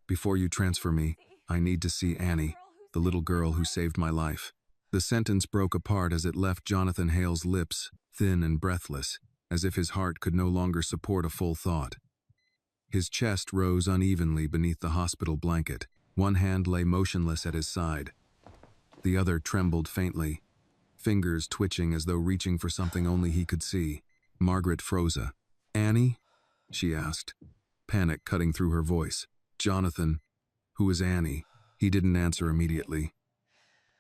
Before you transfer me, I need to see Annie, the little girl who saved my life." The sentence broke apart as it left Jonathan Hale's lips thin and breathless, as if his heart could no longer support a full thought. His chest rose unevenly beneath the hospital blanket. One hand lay motionless at his side. The other trembled faintly, fingers twitching as though reaching for something only he could see. Margaret froze. "Annie?" she asked, panic cutting through her voice. "Jonathan, who is Annie?" He didn't answer immediately.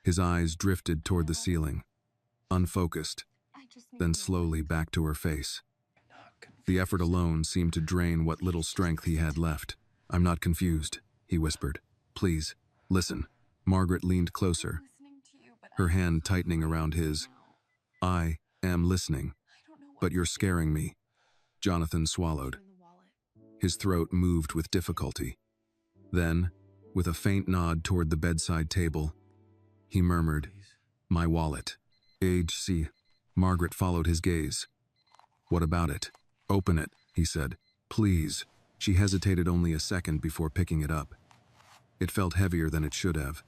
His eyes drifted toward the ceiling, unfocused, then slowly back to her face. The effort alone seemed to drain what little strength he had left. "I'm not confused," he whispered. "Please, listen." Margaret leaned closer, her hand tightening around his. "I am listening, but you're scaring me." Jonathan swallowed. His throat moved with difficulty. Then, with a faint nod toward the bedside table, he murmured, "My wallet." "H.C." Margaret followed his gaze. "What about it?" "Open it," he said. "Please." She hesitated only a second before picking it up. It felt heavier than it should have,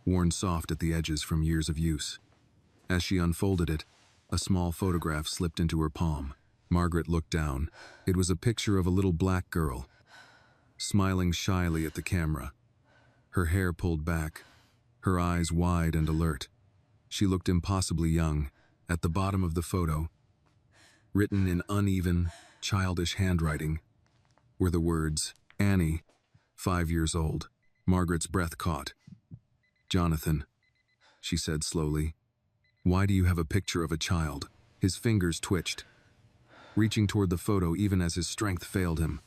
worn soft at the edges from years of use. As she unfolded it, a small photograph slipped into her palm. Margaret looked down. It was a picture of a little black girl, smiling shyly at the camera, her hair pulled back, her eyes wide and alert. She looked impossibly young. At the bottom of the photo, written in uneven, childish handwriting, were the words, "Annie, 5 years old." Margaret's breath caught. "Jonathan," she said slowly, "why do you have a picture of a child?" His fingers twitched, reaching toward the photo even as his strength failed him.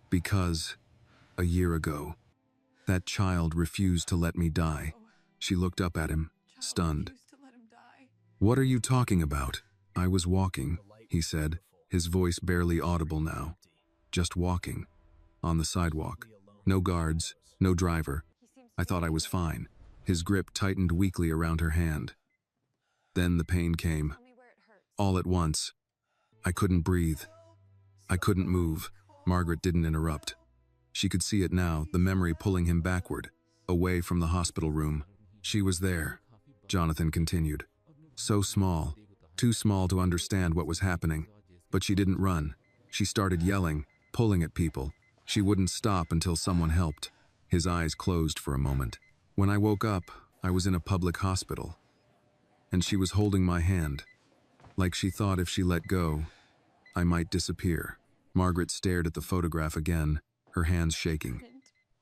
"Because, a year ago, that child refused to let me die." She looked up at him, stunned. "What are you talking about?" "I was walking," he said, his voice barely audible now. "Just walking. On the sidewalk. No guards, no driver. I thought I was fine." His grip tightened weakly around her hand. Then the pain came. All at once. I couldn't breathe. I couldn't move. Margaret didn't interrupt. She could see it now, the memory pulling him backward, away from the hospital room. "She was there," Jonathan continued. "So small, too small to understand what was happening. But she didn't run. She started yelling, pulling at people. She wouldn't stop until someone helped." His eyes closed for a moment. "When I woke up, I was in a public hospital, and she was holding my hand, like she thought if she let go, I might disappear." Margaret stared at the photograph again, her hands shaking.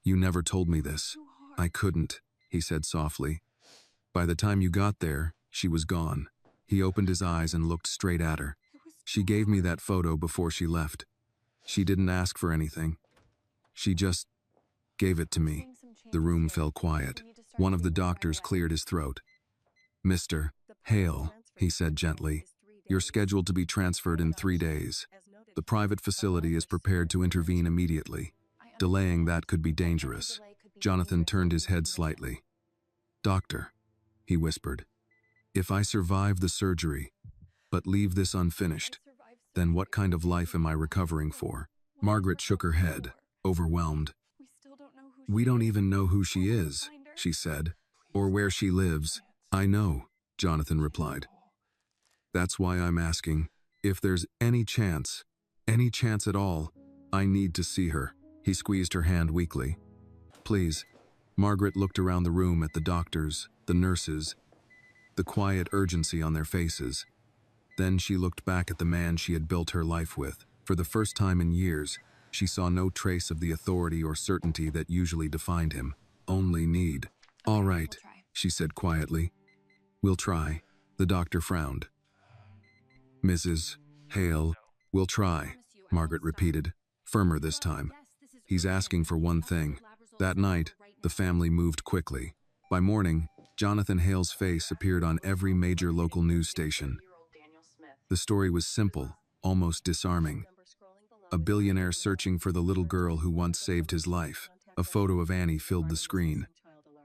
"You never told me this." "I couldn't," he said softly. "By the time you got there, she was gone." He opened his eyes and looked straight at her. "She gave me that photo before she left. She didn't ask for anything. She just gave it to me." The room fell quiet. One of the doctors cleared his throat. "Mr. Hale," he said gently, "you're scheduled to be transferred in 3 days. The private facility is prepared to intervene immediately. Delaying that could be dangerous." Jonathan turned his head slightly. "Doctor," he whispered, "if I survive the surgery, but leave this unfinished, then what kind of life am I recovering for?" Margaret shook her head, overwhelmed. "We don't even know who she is," she said, "or where she lives." "I know," Jonathan replied. "That's why I'm asking. If there's any chance at all, I need to see her." He squeezed her hand weakly. "Please." Margaret looked around the room at the doctors, the nurses, the quiet urgency on their faces. Then she looked back at the man she had built her life with. For the first time in years, she saw no trace of the authority or certainty that usually defined him, only need. "All right," she said quietly. "We'll try." The doctor frowned. "Mrs. Hale, we'll try," Margaret repeated, firmer this time. "He's asking for one thing." That night, the family moved quickly. By morning, Jonathan Hale's face appeared on every major local news station. The story was simple, almost disarming. A billionaire searching for the little girl who once saved his life. A photo of Annie filled the screen.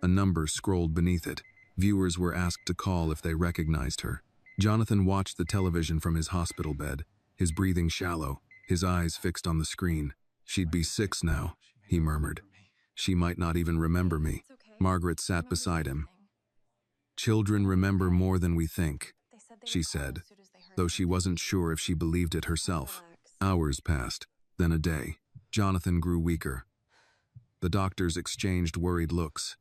A number scrolled beneath it. Viewers were asked to call if they recognized her. Jonathan watched the television from his hospital bed, his breathing shallow, his eyes fixed on the screen. "She'd be 6 now," he murmured. She might not even remember me. It's okay. Margaret I sat remember beside him. everything. Children remember more than we think, They said they she would call said, as soon as they heard though she anything. wasn't sure if she believed it herself. Relax. Hours passed, then a day. Jonathan grew weaker. The doctors exchanged worried looks.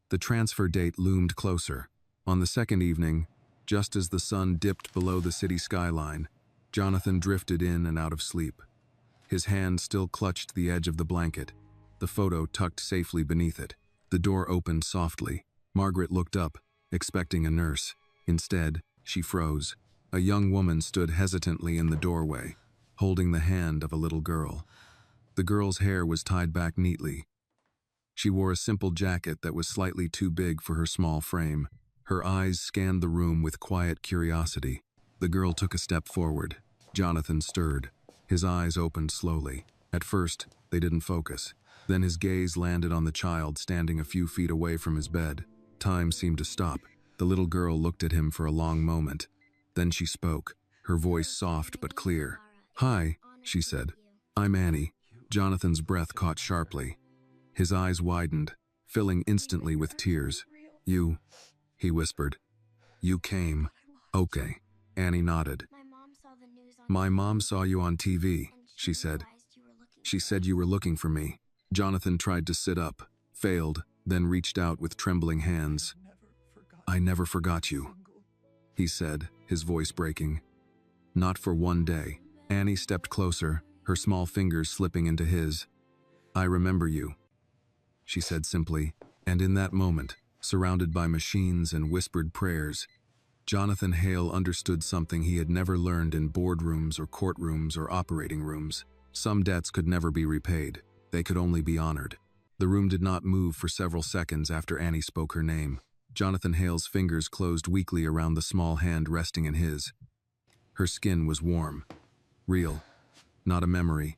The transfer date loomed closer. On the second evening, just as the sun dipped below the city skyline, Jonathan drifted in and out of sleep. His hand still clutched the edge of the blanket, the photo tucked safely beneath it. The door opened softly. Margaret looked up, expecting a nurse. Instead, she froze. A young woman stood hesitantly in the doorway, holding the hand of a little girl. The girl's hair was tied back neatly. She wore a simple jacket that was slightly too big for her small frame. Her eyes scanned the room with quiet curiosity. The girl took a step forward. Jonathan stirred. His eyes opened slowly. At first, they didn't focus. Then his gaze landed on the child standing a few feet away from his bed. Time seemed to stop. The little girl looked at him for a long moment. Then she spoke, her voice soft but clear. "Hi," she said. "I'm Annie." Jonathan's breath caught sharply. His eyes widened, filling instantly with tears. "You," he whispered. "You came." "Okay." Annie nodded. "My mom saw you on TV," she said. "She said you were looking for me." Jonathan tried to sit up, failed, then reached out with trembling hands. "I never forgot you," he said, his voice breaking. "Not for one day." Annie stepped closer, her small fingers slipping into his. "I remember you," she said simply, and in that moment, surrounded by machines and whispered prayers, Jonathan Hale understood something he had never learned in boardrooms or courtrooms or operating rooms. Some debts could never be repaid. They could only be honored. The room did not move for several seconds after Annie spoke her name. Jonathan Hale's fingers closed weakly around the small hand resting in his. Her skin was warm, real, not a memory,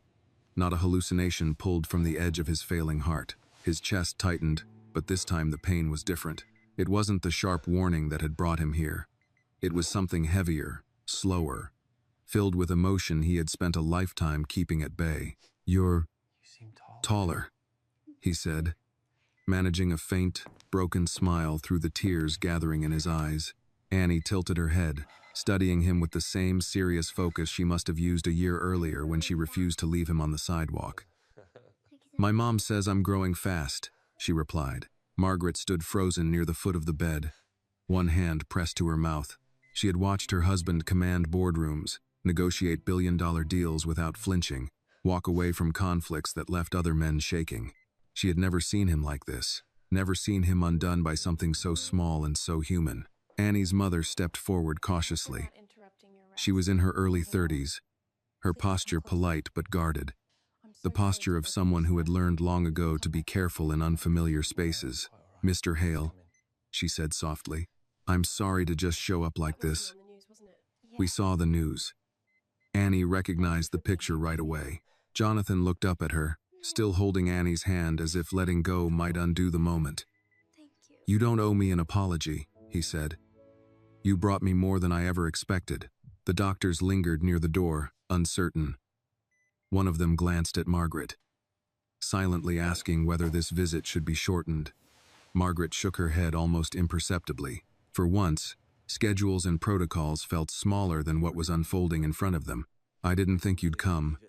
not a hallucination pulled from the edge of his failing heart. His chest tightened, but this time the pain was different. It wasn't the sharp warning that had brought him here. It was something heavier, slower, filled with emotion he had spent a lifetime keeping at bay. "You seem taller," he said, managing a faint, broken smile through the tears gathering in his eyes. Annie tilted her head, studying him with the same serious focus she must have used a year earlier when she refused to leave him on the sidewalk. "My mom says I'm growing fast," she replied. Margaret stood frozen near the foot of the bed, one hand pressed to her mouth. She had watched her husband command boardrooms, negotiate billion-dollar deals without flinching, walk away from conflicts that left other men shaking. She had never seen him like this, never seen him undone by something so small and so human. Annie's mother stepped forward cautiously. She was in her early 30s, her posture polite but guarded, the posture of someone who had learned long ago to be careful in unfamiliar spaces. "Mr. Hale," she said softly, "I'm sorry to just show up like this." "We saw the news." Annie recognized the picture right away. Jonathan looked up at her, still holding Annie's hand as if letting go might undo the moment. "You don't owe me an apology," he said. "You brought me more than I ever expected." The doctors lingered near the door, uncertain. One of them glanced at Margaret, silently asking whether this visit should be shortened. Margaret shook her head almost imperceptibly. For once, schedules and protocols felt smaller than what was unfolding in front of them. "I didn't think you'd come,"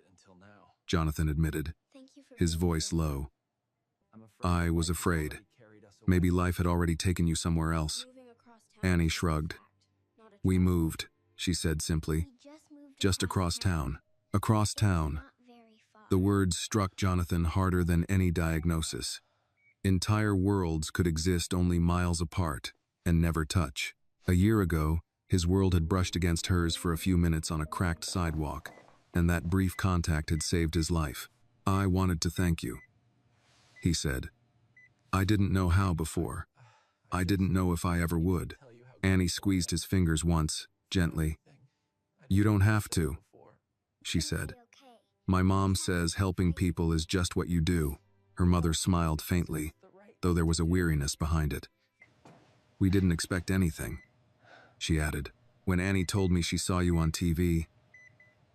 Jonathan admitted, his voice low. "I was afraid. Maybe life had already taken you somewhere else." Annie shrugged. "We moved," she said simply. "Just across town." Across town. The words struck Jonathan harder than any diagnosis. Entire worlds could exist only miles apart and never touch. A year ago, his world had brushed against hers for a few minutes on a cracked sidewalk, and that brief contact had saved his life. "I wanted to thank you," he said. "I didn't know how before. I didn't know if I ever would." Annie squeezed his fingers once, gently. "You don't have to," she said. "My mom says helping people is just what you do." Her mother smiled faintly, though there was a weariness behind it. "We didn't expect anything," she added. "When Annie told me she saw you on TV,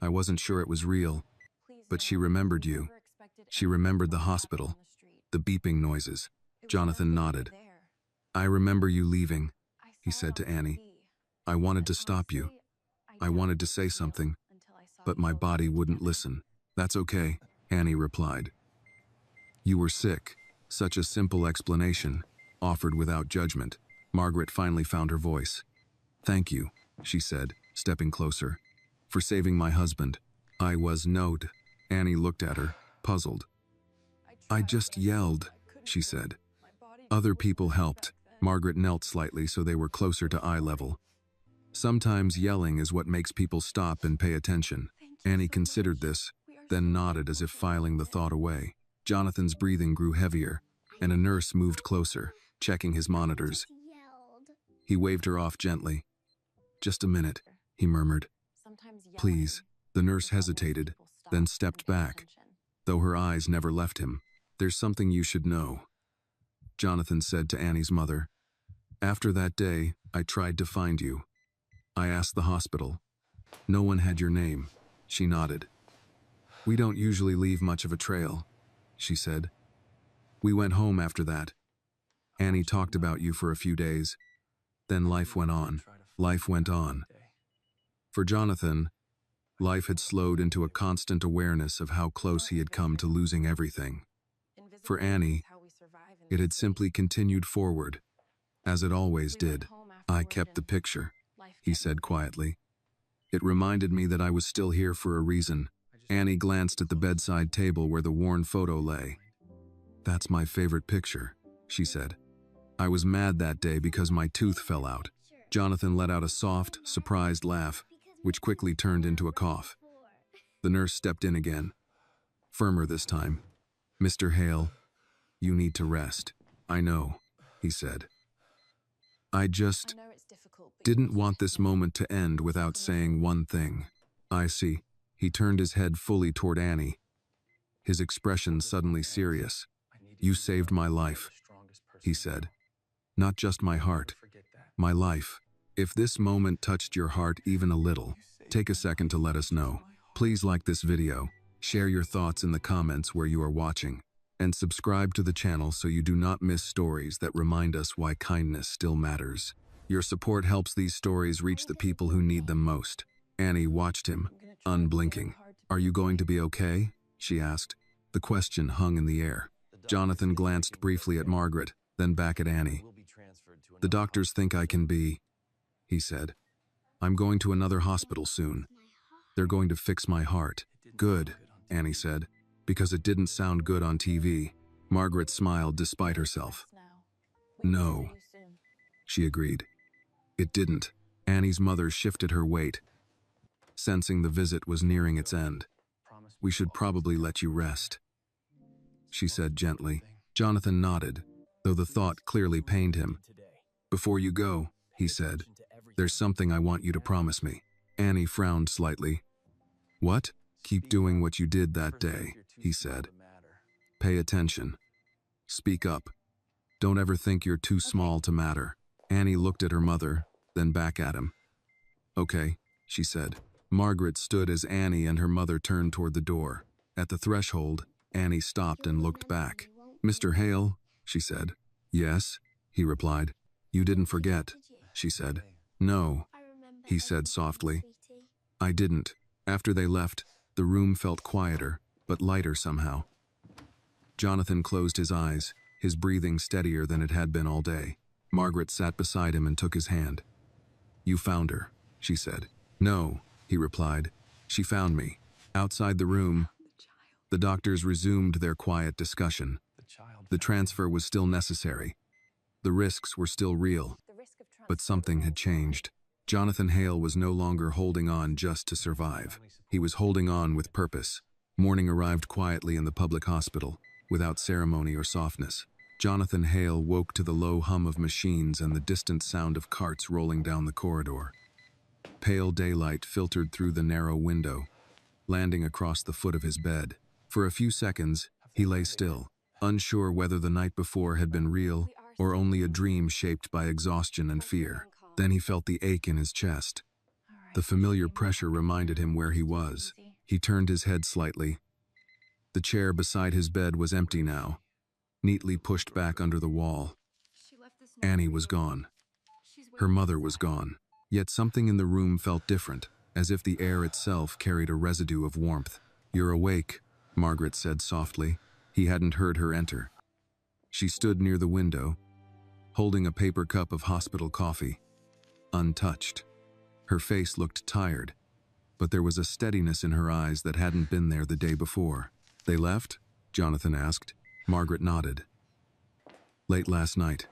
I wasn't sure it was real, but she remembered you. She remembered the hospital, the beeping noises. Jonathan nodded. I remember you leaving, he said to Annie. I wanted to stop you. I wanted to say something, but my body wouldn't listen. That's okay, Annie replied. You were sick. Such a simple explanation, offered without judgment. Margaret finally found her voice. Thank you, she said, stepping closer, for saving my husband. I was nowed. Annie looked at her, puzzled. I just yelled, she said. Other people helped. Margaret knelt slightly so they were closer to eye level. Sometimes yelling is what makes people stop and pay attention. Annie considered this, then nodded as if filing the thought away. Jonathan's breathing grew heavier, and a nurse moved closer, checking his monitors. He waved her off gently. Just a minute, he murmured. Please. The nurse hesitated, then stepped back, though her eyes never left him. There's something you should know, Jonathan said to Annie's mother. After that day, I tried to find you. I asked the hospital. No one had your name. She nodded. We don't usually leave much of a trail, she said. We went home after that. Annie talked about you for a few days. Then life went on. Life went on. For Jonathan, life had slowed into a constant awareness of how close he had come to losing everything. For Annie, it had simply continued forward, as it always did. I kept the picture, he said quietly. It reminded me that I was still here for a reason. Annie glanced at the bedside table where the worn photo lay. That's my favorite picture, she said. I was mad that day because my tooth fell out. Jonathan let out a soft, surprised laugh, which quickly turned into a cough. The nurse stepped in again, firmer this time. Mr. Hale, you need to rest. I know, he said. I just didn't want this moment to end without saying one thing. I see. He turned his head fully toward Annie, his expression suddenly serious. You saved my life, he said. Not just my heart, my life. If this moment touched your heart even a little, take a second to let us know. Please like this video, share your thoughts in the comments where you are watching, and subscribe to the channel so you do not miss stories that remind us why kindness still matters. Your support helps these stories reach the people who need them most. Annie watched him, unblinking. Are you going to be okay? She asked. The question hung in the air. Jonathan glanced briefly at Margaret, then back at Annie. The doctors think I can be, he said. I'm going to another hospital soon. They're going to fix my heart. Good, Annie said, because it didn't sound good on TV. Margaret smiled despite herself. No, she agreed. It didn't. Annie's mother shifted her weight, sensing the visit was nearing its end. We should probably let you rest, she said gently. Jonathan nodded, though the thought clearly pained him. Before you go, he said, there's something I want you to promise me. Annie frowned slightly. What? Keep doing what you did that day, he said. Pay attention. Speak up. Don't ever think you're too small to matter. Annie looked at her mother, then back at him. Okay, she said. Margaret stood as Annie and her mother turned toward the door. At the threshold, Annie stopped and looked back. Mr. Hale, she said. Yes, he replied. You didn't forget, she said. No, he said softly. I didn't. After they left, the room felt quieter, but lighter somehow. Jonathan closed his eyes, his breathing steadier than it had been all day. Margaret sat beside him and took his hand. You found her, she said. No, he replied. She found me. Outside the room, the doctors resumed their quiet discussion. The transfer was still necessary. The risks were still real, but something had changed. Jonathan Hale was no longer holding on just to survive. He was holding on with purpose. Morning arrived quietly in the public hospital, without ceremony or softness. Jonathan Hale woke to the low hum of machines and the distant sound of carts rolling down the corridor. Pale daylight filtered through the narrow window, landing across the foot of his bed. For a few seconds, he lay still, unsure whether the night before had been real or only a dream shaped by exhaustion and fear. Then he felt the ache in his chest. The familiar pressure reminded him where he was. He turned his head slightly. The chair beside his bed was empty now. neatly pushed back under the wall. Annie was gone. Her mother was gone. Yet something in the room felt different, as if the air itself carried a residue of warmth. "You're awake," Margaret said softly. He hadn't heard her enter. She stood near the window, holding a paper cup of hospital coffee, untouched. Her face looked tired, but there was a steadiness in her eyes that hadn't been there the day before. "They left?" Jonathan asked. Margaret nodded. "Late last night."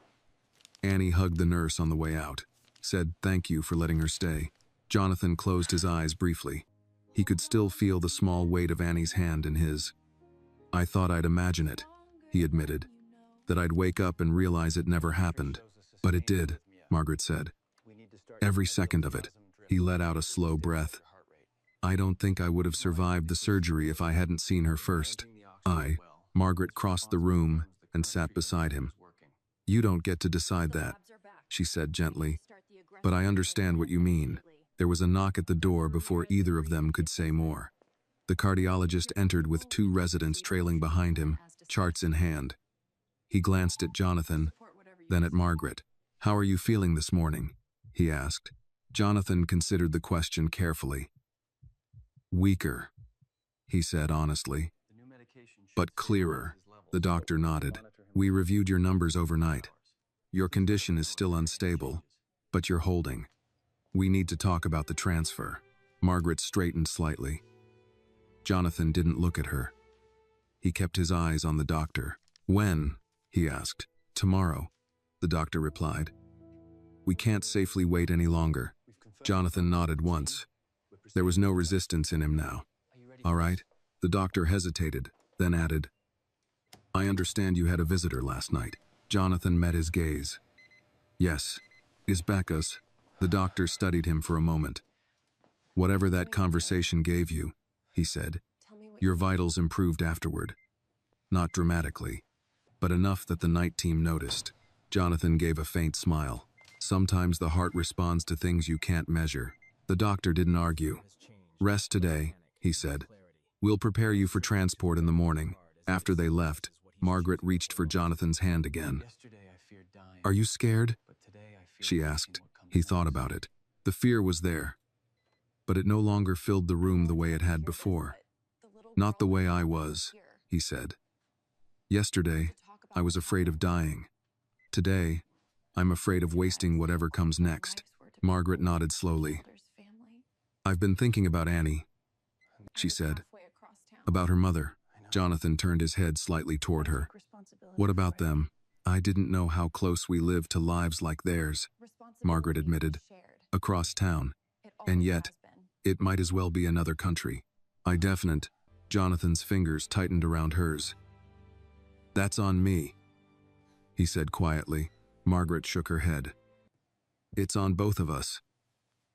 Annie hugged the nurse on the way out, said thank you for letting her stay. Jonathan closed his eyes briefly. He could still feel the small weight of Annie's hand in his. "I thought I'd imagine it," he admitted. "That I'd wake up and realize it never happened. But it did," Margaret said. "Every second of it." He let out a slow breath. "I don't think I would have survived the surgery if I hadn't seen her first." Margaret crossed the room and sat beside him. "You don't get to decide that," she said gently. "But I understand what you mean." There was a knock at the door before either of them could say more. The cardiologist entered with 2 residents trailing behind him, charts in hand. He glanced at Jonathan, then at Margaret. "How are you feeling this morning?" he asked. Jonathan considered the question carefully. "Weaker," he said honestly. "But clearer," the doctor nodded. "We reviewed your numbers overnight. Your condition is still unstable, but you're holding. We need to talk about the transfer." Margaret straightened slightly. Jonathan didn't look at her. He kept his eyes on the doctor. "When?" he asked. "Tomorrow," the doctor replied. "We can't safely wait any longer." Jonathan nodded once. There was no resistance in him now. "All right." The doctor hesitated, then added, "I understand you had a visitor last night." Jonathan met his gaze. "Yes. Is Becca's?" The doctor studied him for a moment. "Whatever that conversation gave you," he said, "your vitals improved afterward. Not dramatically, but enough that the night team noticed." Jonathan gave a faint smile. "Sometimes the heart responds to things you can't measure." The doctor didn't argue. "Rest today," he said. "We'll prepare you for transport in the morning." After they left, Margaret reached for Jonathan's hand again. "Are you scared?" she asked. He thought about it. The fear was there, but it no longer filled the room the way it had before. "Not the way I was," he said. "Yesterday, I was afraid of dying. Today, I'm afraid of wasting whatever comes next." Margaret nodded slowly. "I've been thinking about Annie," she said. "About her mother." Jonathan turned his head slightly toward her. "What about them?" "I didn't know how close we lived to lives like theirs," Margaret admitted. "Across town. And yet, it might as well be another country." "I definite." Jonathan's fingers tightened around hers. "That's on me," he said quietly. Margaret shook her head. "It's on both of us.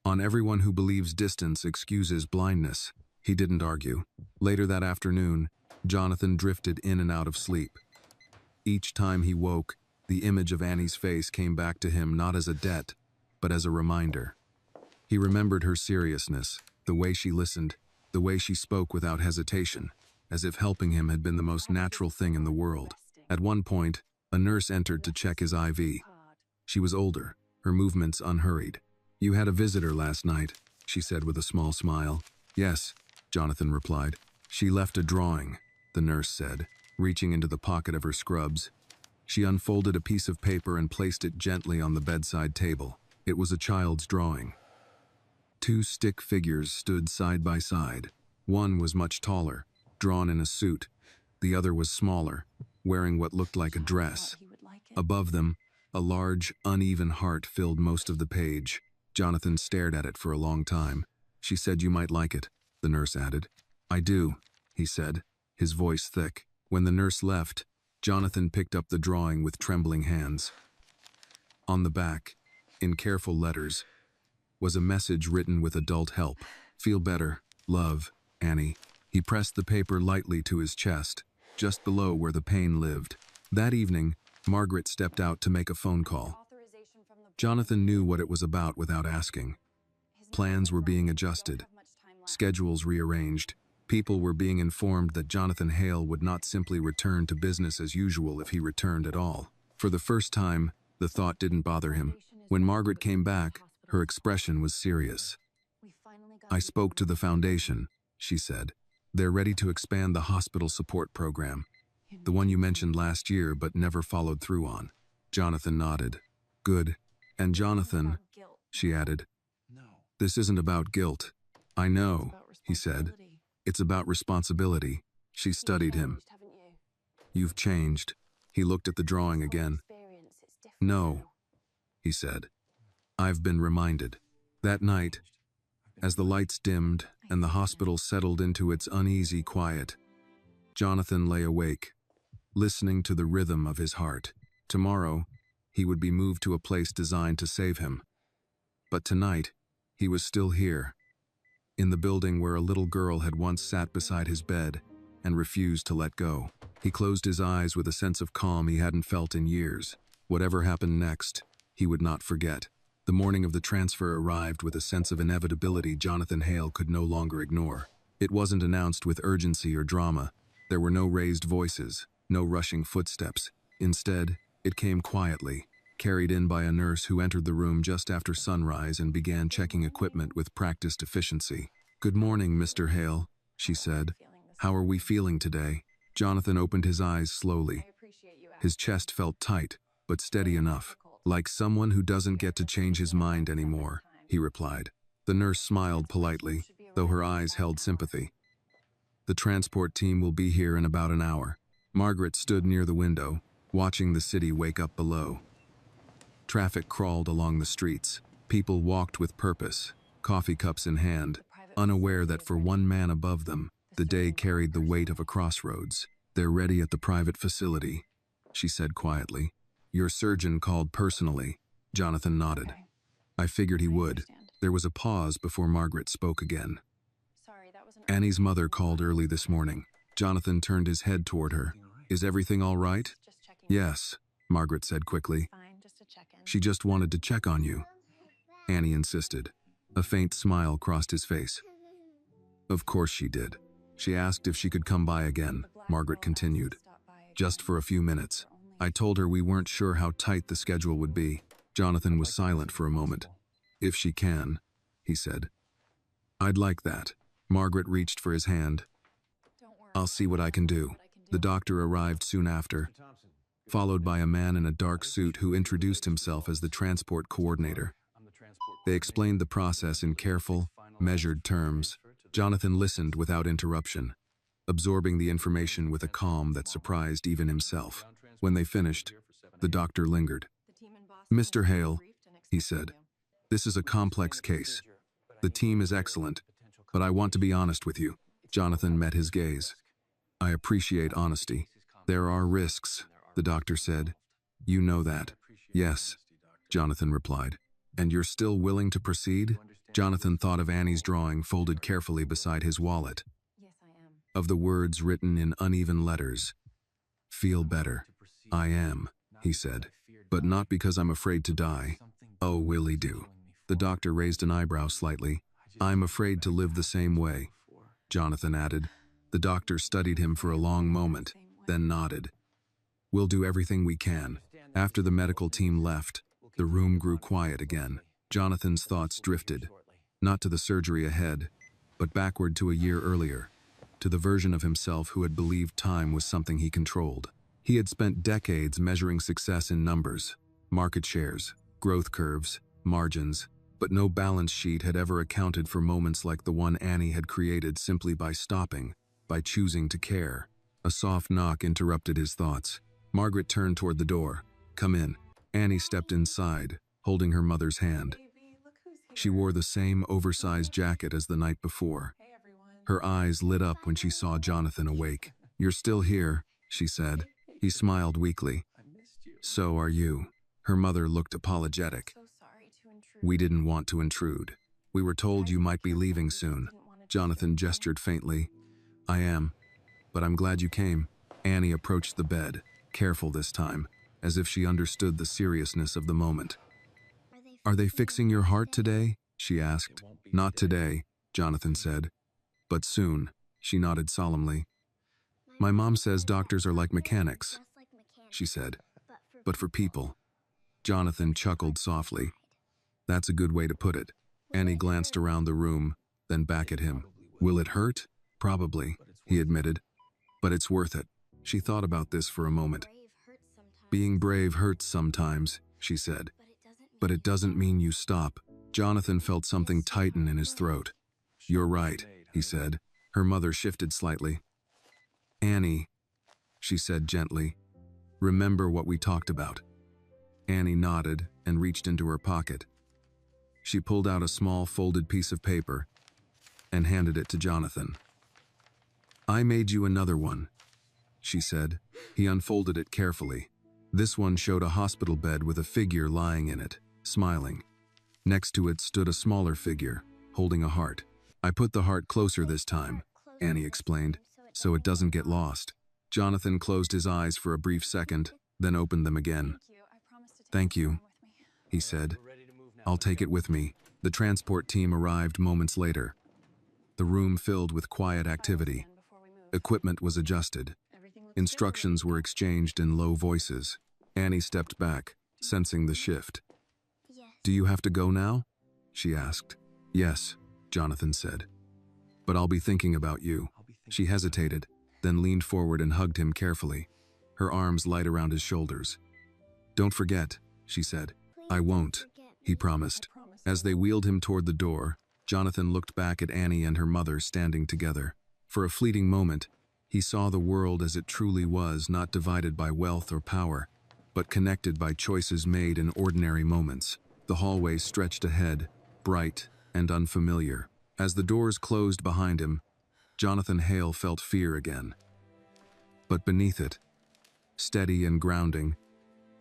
On everyone who believes distance excuses blindness." He didn't argue. Later that afternoon, Jonathan drifted in and out of sleep. Each time he woke, the image of Annie's face came back to him not as a debt, but as a reminder. He remembered her seriousness, the way she listened, the way she spoke without hesitation, as if helping him had been the most natural thing in the world. At one point, a nurse entered to check his IV. She was older, her movements unhurried. "You had a visitor last night," she said with a small smile. "Yes," Jonathan replied. "She left a drawing," the nurse said, reaching into the pocket of her scrubs. She unfolded a piece of paper and placed it gently on the bedside table. It was a child's drawing. 2 stick figures stood side by side. One was much taller, drawn in a suit. The other was smaller, wearing what looked like a dress. Above them, a large, uneven heart filled most of the page. Jonathan stared at it for a long time. "She said you might like it," the nurse added. "I do," he said, his voice thick. When the nurse left, Jonathan picked up the drawing with trembling hands. On the back, in careful letters, was a message written with adult help. "Feel better. Love, Annie." He pressed the paper lightly to his chest, just below where the pain lived. That evening, Margaret stepped out to make a phone call. Jonathan knew what it was about without asking. Plans were being adjusted, schedules rearranged. People were being informed that Jonathan Hale would not simply return to business as usual if he returned at all. For the first time, the thought didn't bother him. When Margaret came back, her expression was serious. "I spoke to the foundation," she said. "They're ready to expand the hospital support program, the one you mentioned last year but never followed through on." Jonathan nodded. "Good. And Jonathan," she added, "this isn't about guilt." "I know," he said. "It's about responsibility." She studied him. "You've changed." He looked at the drawing again. "No," he said. "I've been reminded." That night, as the lights dimmed and the hospital settled into its uneasy quiet, Jonathan lay awake, listening to the rhythm of his heart. Tomorrow, he would be moved to a place designed to save him. But tonight, he was still here, in the building where a little girl had once sat beside his bed and refused to let go. He closed his eyes with a sense of calm he hadn't felt in years. Whatever happened next, he would not forget. The morning of the transfer arrived with a sense of inevitability Jonathan Hale could no longer ignore. It wasn't announced with urgency or drama. There were no raised voices, no rushing footsteps. Instead, it came quietly, carried in by a nurse who entered the room just after sunrise and began checking equipment with practiced efficiency. "Good morning, Mr. Hale," she said. "How are we feeling today?" Jonathan opened his eyes slowly. His chest felt tight, but steady enough. "Like someone who doesn't get to change his mind anymore," he replied. The nurse smiled politely, though her eyes held sympathy. "The transport team will be here in about an hour." Margaret stood near the window, watching the city wake up below. Traffic crawled along the streets. People walked with purpose, coffee cups in hand, unaware that for one man above them, the day carried the weight of a crossroads. "They're ready at the private facility," she said quietly. "Your surgeon called personally." Jonathan nodded. "I figured he would." There was a pause before Margaret spoke again. "Annie's mother called early this morning." Jonathan turned his head toward her. "Is everything all right?" "Yes," Margaret said quickly. "She just wanted to check on you," Annie insisted. A faint smile crossed his face. "Of course she did. She asked if she could come by again," Margaret continued. "Just for a few minutes. I told her we weren't sure how tight the schedule would be." Jonathan was silent for a moment. "If she can," he said. "I'd like that." Margaret reached for his hand. "I'll see what I can do." The doctor arrived soon after, followed by a man in a dark suit who introduced himself as the transport coordinator. They explained the process in careful, measured terms. Jonathan listened without interruption, absorbing the information with a calm that surprised even himself. When they finished, the doctor lingered. "Mr. Hale," he said, "this is a complex case. The team is excellent, but I want to be honest with you." Jonathan met his gaze. "I appreciate honesty. There are risks," the doctor said. "You know that." "Yes," Jonathan replied. "And you're still willing to proceed?" Jonathan thought of Annie's drawing folded carefully beside his wallet, of the words written in uneven letters. "Feel better." "I am," he said, "but not because I'm afraid to die." "Oh, will he do?" The doctor raised an eyebrow slightly. "I'm afraid to live the same way," Jonathan added. The doctor studied him for a long moment, then nodded. "We'll do everything we can." After the medical team left, the room grew quiet again. Jonathan's thoughts drifted, not to the surgery ahead, but backward to a year earlier, to the version of himself who had believed time was something he controlled. He had spent decades measuring success in numbers, market shares, growth curves, margins, but no balance sheet had ever accounted for moments like the one Annie had created simply by stopping, by choosing to care. A soft knock interrupted his thoughts. Margaret turned toward the door. "Come in." Annie stepped inside, holding her mother's hand. She wore the same oversized jacket as the night before. Her eyes lit up when she saw Jonathan awake. "You're still here," she said. He smiled weakly. "So are you." Her mother looked apologetic. "We didn't want to intrude. We were told you might be leaving soon." Jonathan gestured faintly. "I am, but I'm glad you came." Annie approached the bed, careful this time, as if she understood the seriousness of the moment. "Are they fixing your heart today?" she asked. "Not today," Jonathan said, "but soon." She nodded solemnly. My mom says doctors are like mechanics, she said. But for people. Jonathan chuckled softly. That's a good way to put it. Annie glanced around the room, then back at him. Will it hurt? Probably, he admitted. But it's worth it. She thought about this for a moment. Being brave hurts sometimes, she said. But it doesn't mean you stop. Jonathan felt something tighten in his throat. You're right, he said. Her mother shifted slightly. Annie, she said gently, remember what we talked about. Annie nodded and reached into her pocket. She pulled out a small folded piece of paper and handed it to Jonathan. I made you another one, she said. He unfolded it carefully. This one showed a hospital bed with a figure lying in it, smiling. Next to it stood a smaller figure, holding a heart. I put the heart closer this time, Annie explained, so it doesn't get lost. Jonathan closed his eyes for a brief second, then opened them again. Thank you, he said. I'll take it with me. The transport team arrived moments later. The room filled with quiet activity. Equipment was adjusted. Instructions were exchanged in low voices. Annie stepped back, sensing the shift. Do you have to go now? She asked. Yes, Jonathan said. But I'll be thinking about you. She hesitated, then leaned forward and hugged him carefully, her arms light around his shoulders. Don't forget, she said. I won't, he promised. As they wheeled him toward the door, Jonathan looked back at Annie and her mother standing together. For a fleeting moment, he saw the world as it truly was, not divided by wealth or power, but connected by choices made in ordinary moments. The hallway stretched ahead, bright and unfamiliar. As the doors closed behind him, Jonathan Hale felt fear again. But beneath it, steady and grounding,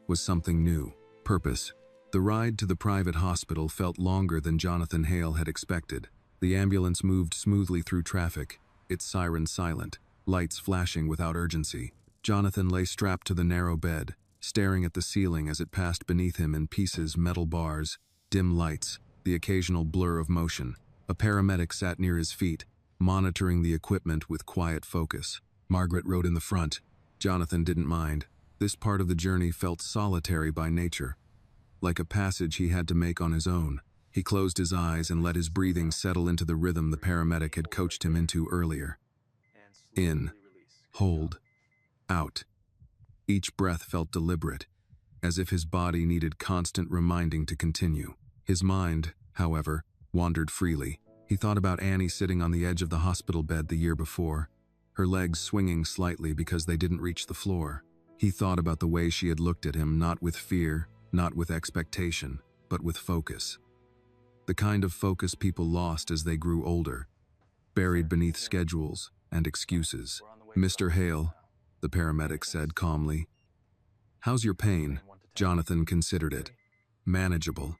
was something new, purpose. The ride to the private hospital felt longer than Jonathan Hale had expected. The ambulance moved smoothly through traffic, its siren silent, lights flashing without urgency. Jonathan lay strapped to the narrow bed, staring at the ceiling as it passed beneath him in pieces, metal bars, dim lights, the occasional blur of motion. A paramedic sat near his feet, monitoring the equipment with quiet focus. Margaret rode in the front. Jonathan didn't mind. This part of the journey felt solitary by nature, like a passage he had to make on his own. He closed his eyes and let his breathing settle into the rhythm the paramedic had coached him into earlier. In, hold, out. Each breath felt deliberate, as if his body needed constant reminding to continue. His mind, however, wandered freely. He thought about Annie sitting on the edge of the hospital bed the year before, her legs swinging slightly because they didn't reach the floor. He thought about the way she had looked at him, not with fear, not with expectation, but with focus. The kind of focus people lost as they grew older, buried beneath schedules and excuses. Mr. Hale, the paramedic said calmly. How's your pain? Jonathan considered it. Manageable,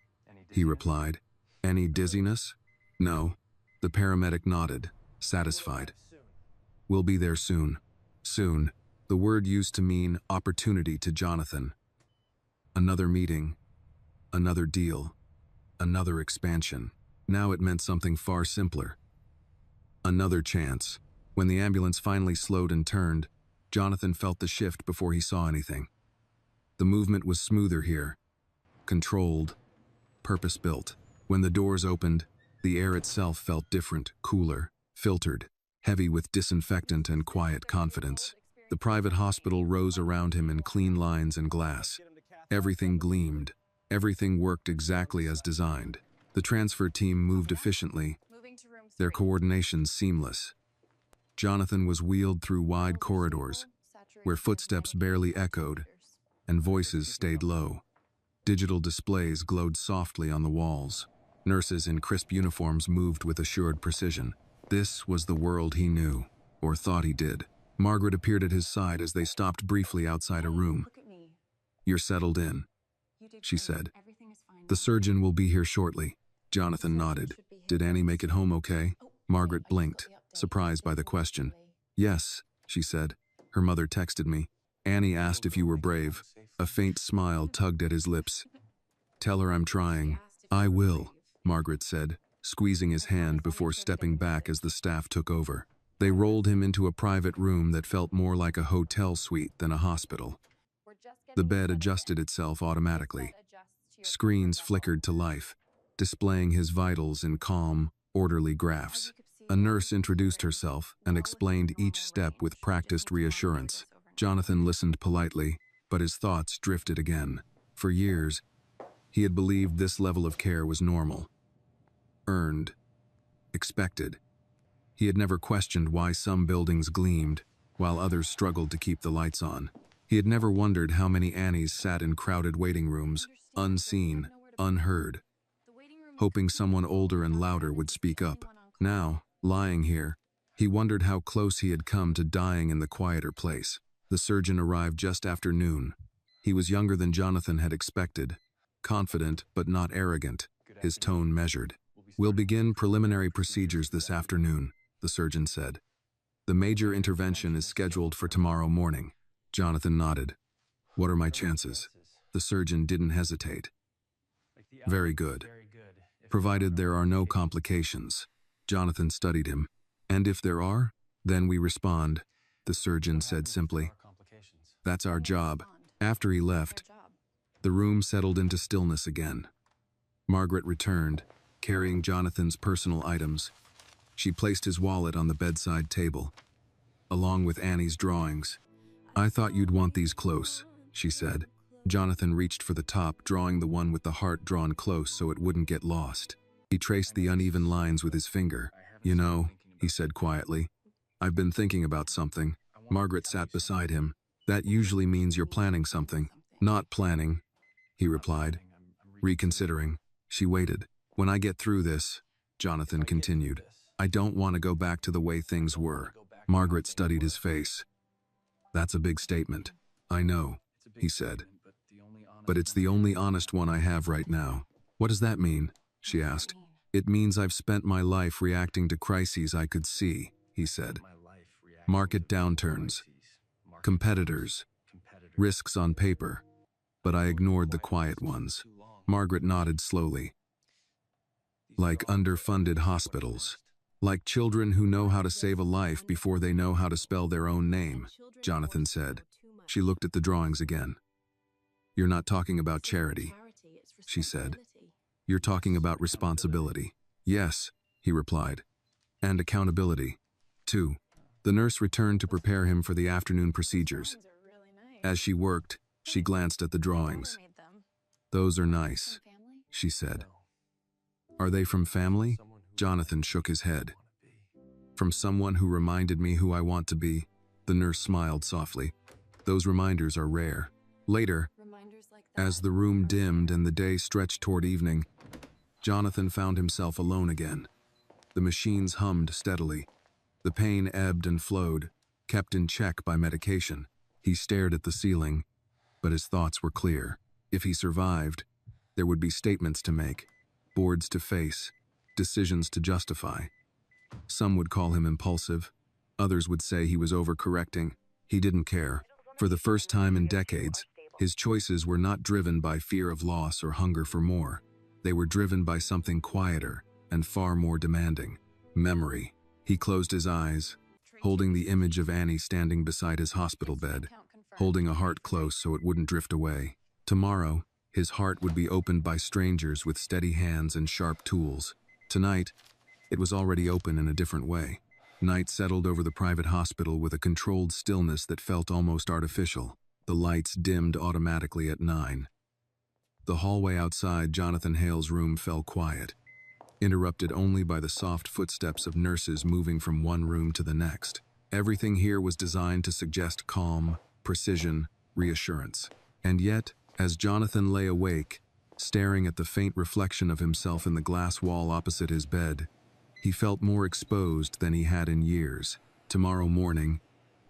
he replied. Any dizziness? No. The paramedic nodded, satisfied. We'll be there soon. Soon. The word used to mean opportunity to Jonathan. Another meeting, another deal, another expansion. Now it meant something far simpler. Another chance. When the ambulance finally slowed and turned, Jonathan felt the shift before he saw anything. The movement was smoother here, controlled, purpose-built. When the doors opened, the air itself felt different, cooler, filtered, heavy with disinfectant and quiet confidence. The private hospital rose around him in clean lines and glass. Everything gleamed. Everything worked exactly as designed. The transfer team moved efficiently, their coordination seamless. Jonathan was wheeled through wide corridors, where footsteps barely echoed, and voices stayed low. Digital displays glowed softly on the walls. Nurses in crisp uniforms moved with assured precision. This was the world he knew, or thought he did. Margaret appeared at his side as they stopped briefly outside a room. You're settled in, she said. The surgeon will be here shortly. Jonathan nodded. Did Annie make it home okay? Margaret blinked, surprised by the question. Yes, she said. Her mother texted me. Annie asked if you were brave. A faint smile tugged at his lips. Tell her I'm trying. I will, Margaret said, squeezing his hand before stepping back as the staff took over. They rolled him into a private room that felt more like a hotel suite than a hospital. The bed adjusted itself automatically. Screens flickered to life, displaying his vitals in calm, orderly graphs. A nurse introduced herself and explained each step with practiced reassurance. Jonathan listened politely, but his thoughts drifted again. For years, he had believed this level of care was normal, earned, expected. He had never questioned why some buildings gleamed, while others struggled to keep the lights on. He had never wondered how many Annies sat in crowded waiting rooms, unseen, unheard, hoping someone older and louder would speak up. Now, lying here, he wondered how close he had come to dying in the quieter place. The surgeon arrived just after noon. He was younger than Jonathan had expected, confident but not arrogant, his tone measured. "We'll begin preliminary procedures this afternoon," the surgeon said. "The major intervention is scheduled for tomorrow morning." Jonathan nodded. "What are my chances?" The surgeon didn't hesitate. "Very good, provided there are no complications." Jonathan studied him. "And if there are, then we respond," the surgeon said simply. "That's our job." After he left, the room settled into stillness again. Margaret returned, carrying Jonathan's personal items. She placed his wallet on the bedside table, along with Annie's drawings. "I thought you'd want these close," she said. Jonathan reached for the top, drawing the one with the heart drawn close so it wouldn't get lost. He traced the uneven lines with his finger. "You know," he said quietly, "I've been thinking about something." Margaret sat beside him. "That usually means you're planning something." "Not planning," he replied, reconsidering. She waited. "When I get through this," Jonathan continued, "I don't want to go back to the way things were." Margaret studied his face. "That's a big statement." "I know," he said, "but it's the only honest one I have right now." "What does that mean?" she asked. "It means I've spent my life reacting to crises I could see," he said. "Market downturns, competitors, risks on paper, but I ignored the quiet ones." Margaret nodded slowly. "Like underfunded hospitals. Like children who know how to save a life before they know how to spell their own name," Jonathan said. She looked at the drawings again. "You're not talking about charity," she said. "You're talking about responsibility." "Yes," he replied, "and accountability, too." The nurse returned to prepare him for the afternoon procedures. As she worked, she glanced at the drawings. "Those are nice," she said. "Are they from family?" Jonathan shook his head. "From someone who reminded me who I want to be," the nurse smiled softly. "Those reminders are rare." Later, as the room dimmed and the day stretched toward evening, Jonathan found himself alone again. The machines hummed steadily. The pain ebbed and flowed, kept in check by medication. He stared at the ceiling, but his thoughts were clear. If he survived, there would be statements to make, boards to face, decisions to justify. Some would call him impulsive. Others would say he was overcorrecting. He didn't care. For the first time in decades, his choices were not driven by fear of loss or hunger for more. They were driven by something quieter and far more demanding: memory. He closed his eyes, holding the image of Annie standing beside his hospital bed, holding a heart close so it wouldn't drift away. Tomorrow, his heart would be opened by strangers with steady hands and sharp tools. Tonight, it was already open in a different way. Night settled over the private hospital with a controlled stillness that felt almost artificial. The lights dimmed automatically at 9. The hallway outside Jonathan Hale's room fell quiet, interrupted only by the soft footsteps of nurses moving from one room to the next. Everything here was designed to suggest calm, precision, reassurance. And yet, as Jonathan lay awake, staring at the faint reflection of himself in the glass wall opposite his bed, he felt more exposed than he had in years. Tomorrow morning,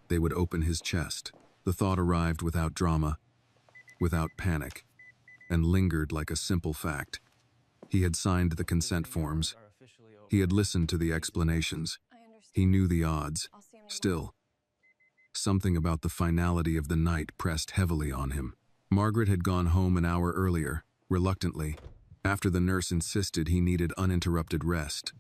they would open his chest. The thought arrived without drama, without panic, and lingered like a simple fact. He had signed the consent forms. He had listened to the explanations. He knew the odds. Still, something about the finality of the night pressed heavily on him. Margaret had gone home an hour earlier, reluctantly, after the nurse insisted he needed uninterrupted rest.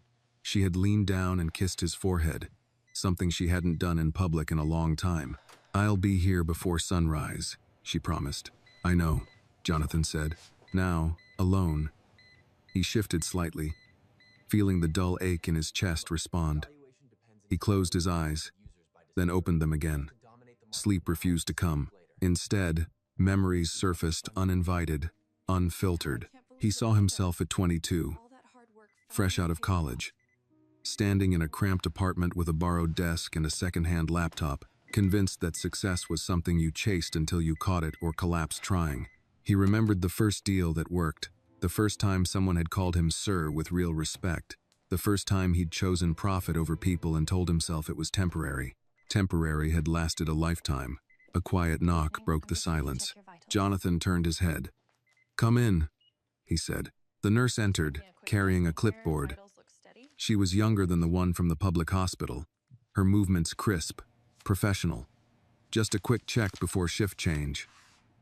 She had leaned down and kissed his forehead, something she hadn't done in public in a long time. "I'll be here before sunrise," she promised. "I know," Jonathan said. Now, alone. He shifted slightly, feeling the dull ache in his chest respond. He closed his eyes, then opened them again. Sleep refused to come. Instead, memories surfaced uninvited, unfiltered. He saw himself at 22, fresh out of college, standing in a cramped apartment with a borrowed desk and a second-hand laptop, convinced that success was something you chased until you caught it or collapsed trying. He remembered the first deal that worked, the first time someone had called him sir with real respect, the first time he'd chosen profit over people and told himself it was temporary. Temporary had lasted a lifetime. A quiet knock broke the silence. Jonathan turned his head. "Come in," he said. The nurse entered, carrying a clipboard. She was younger than the one from the public hospital, her movements crisp, professional. "Just a quick check before shift change,"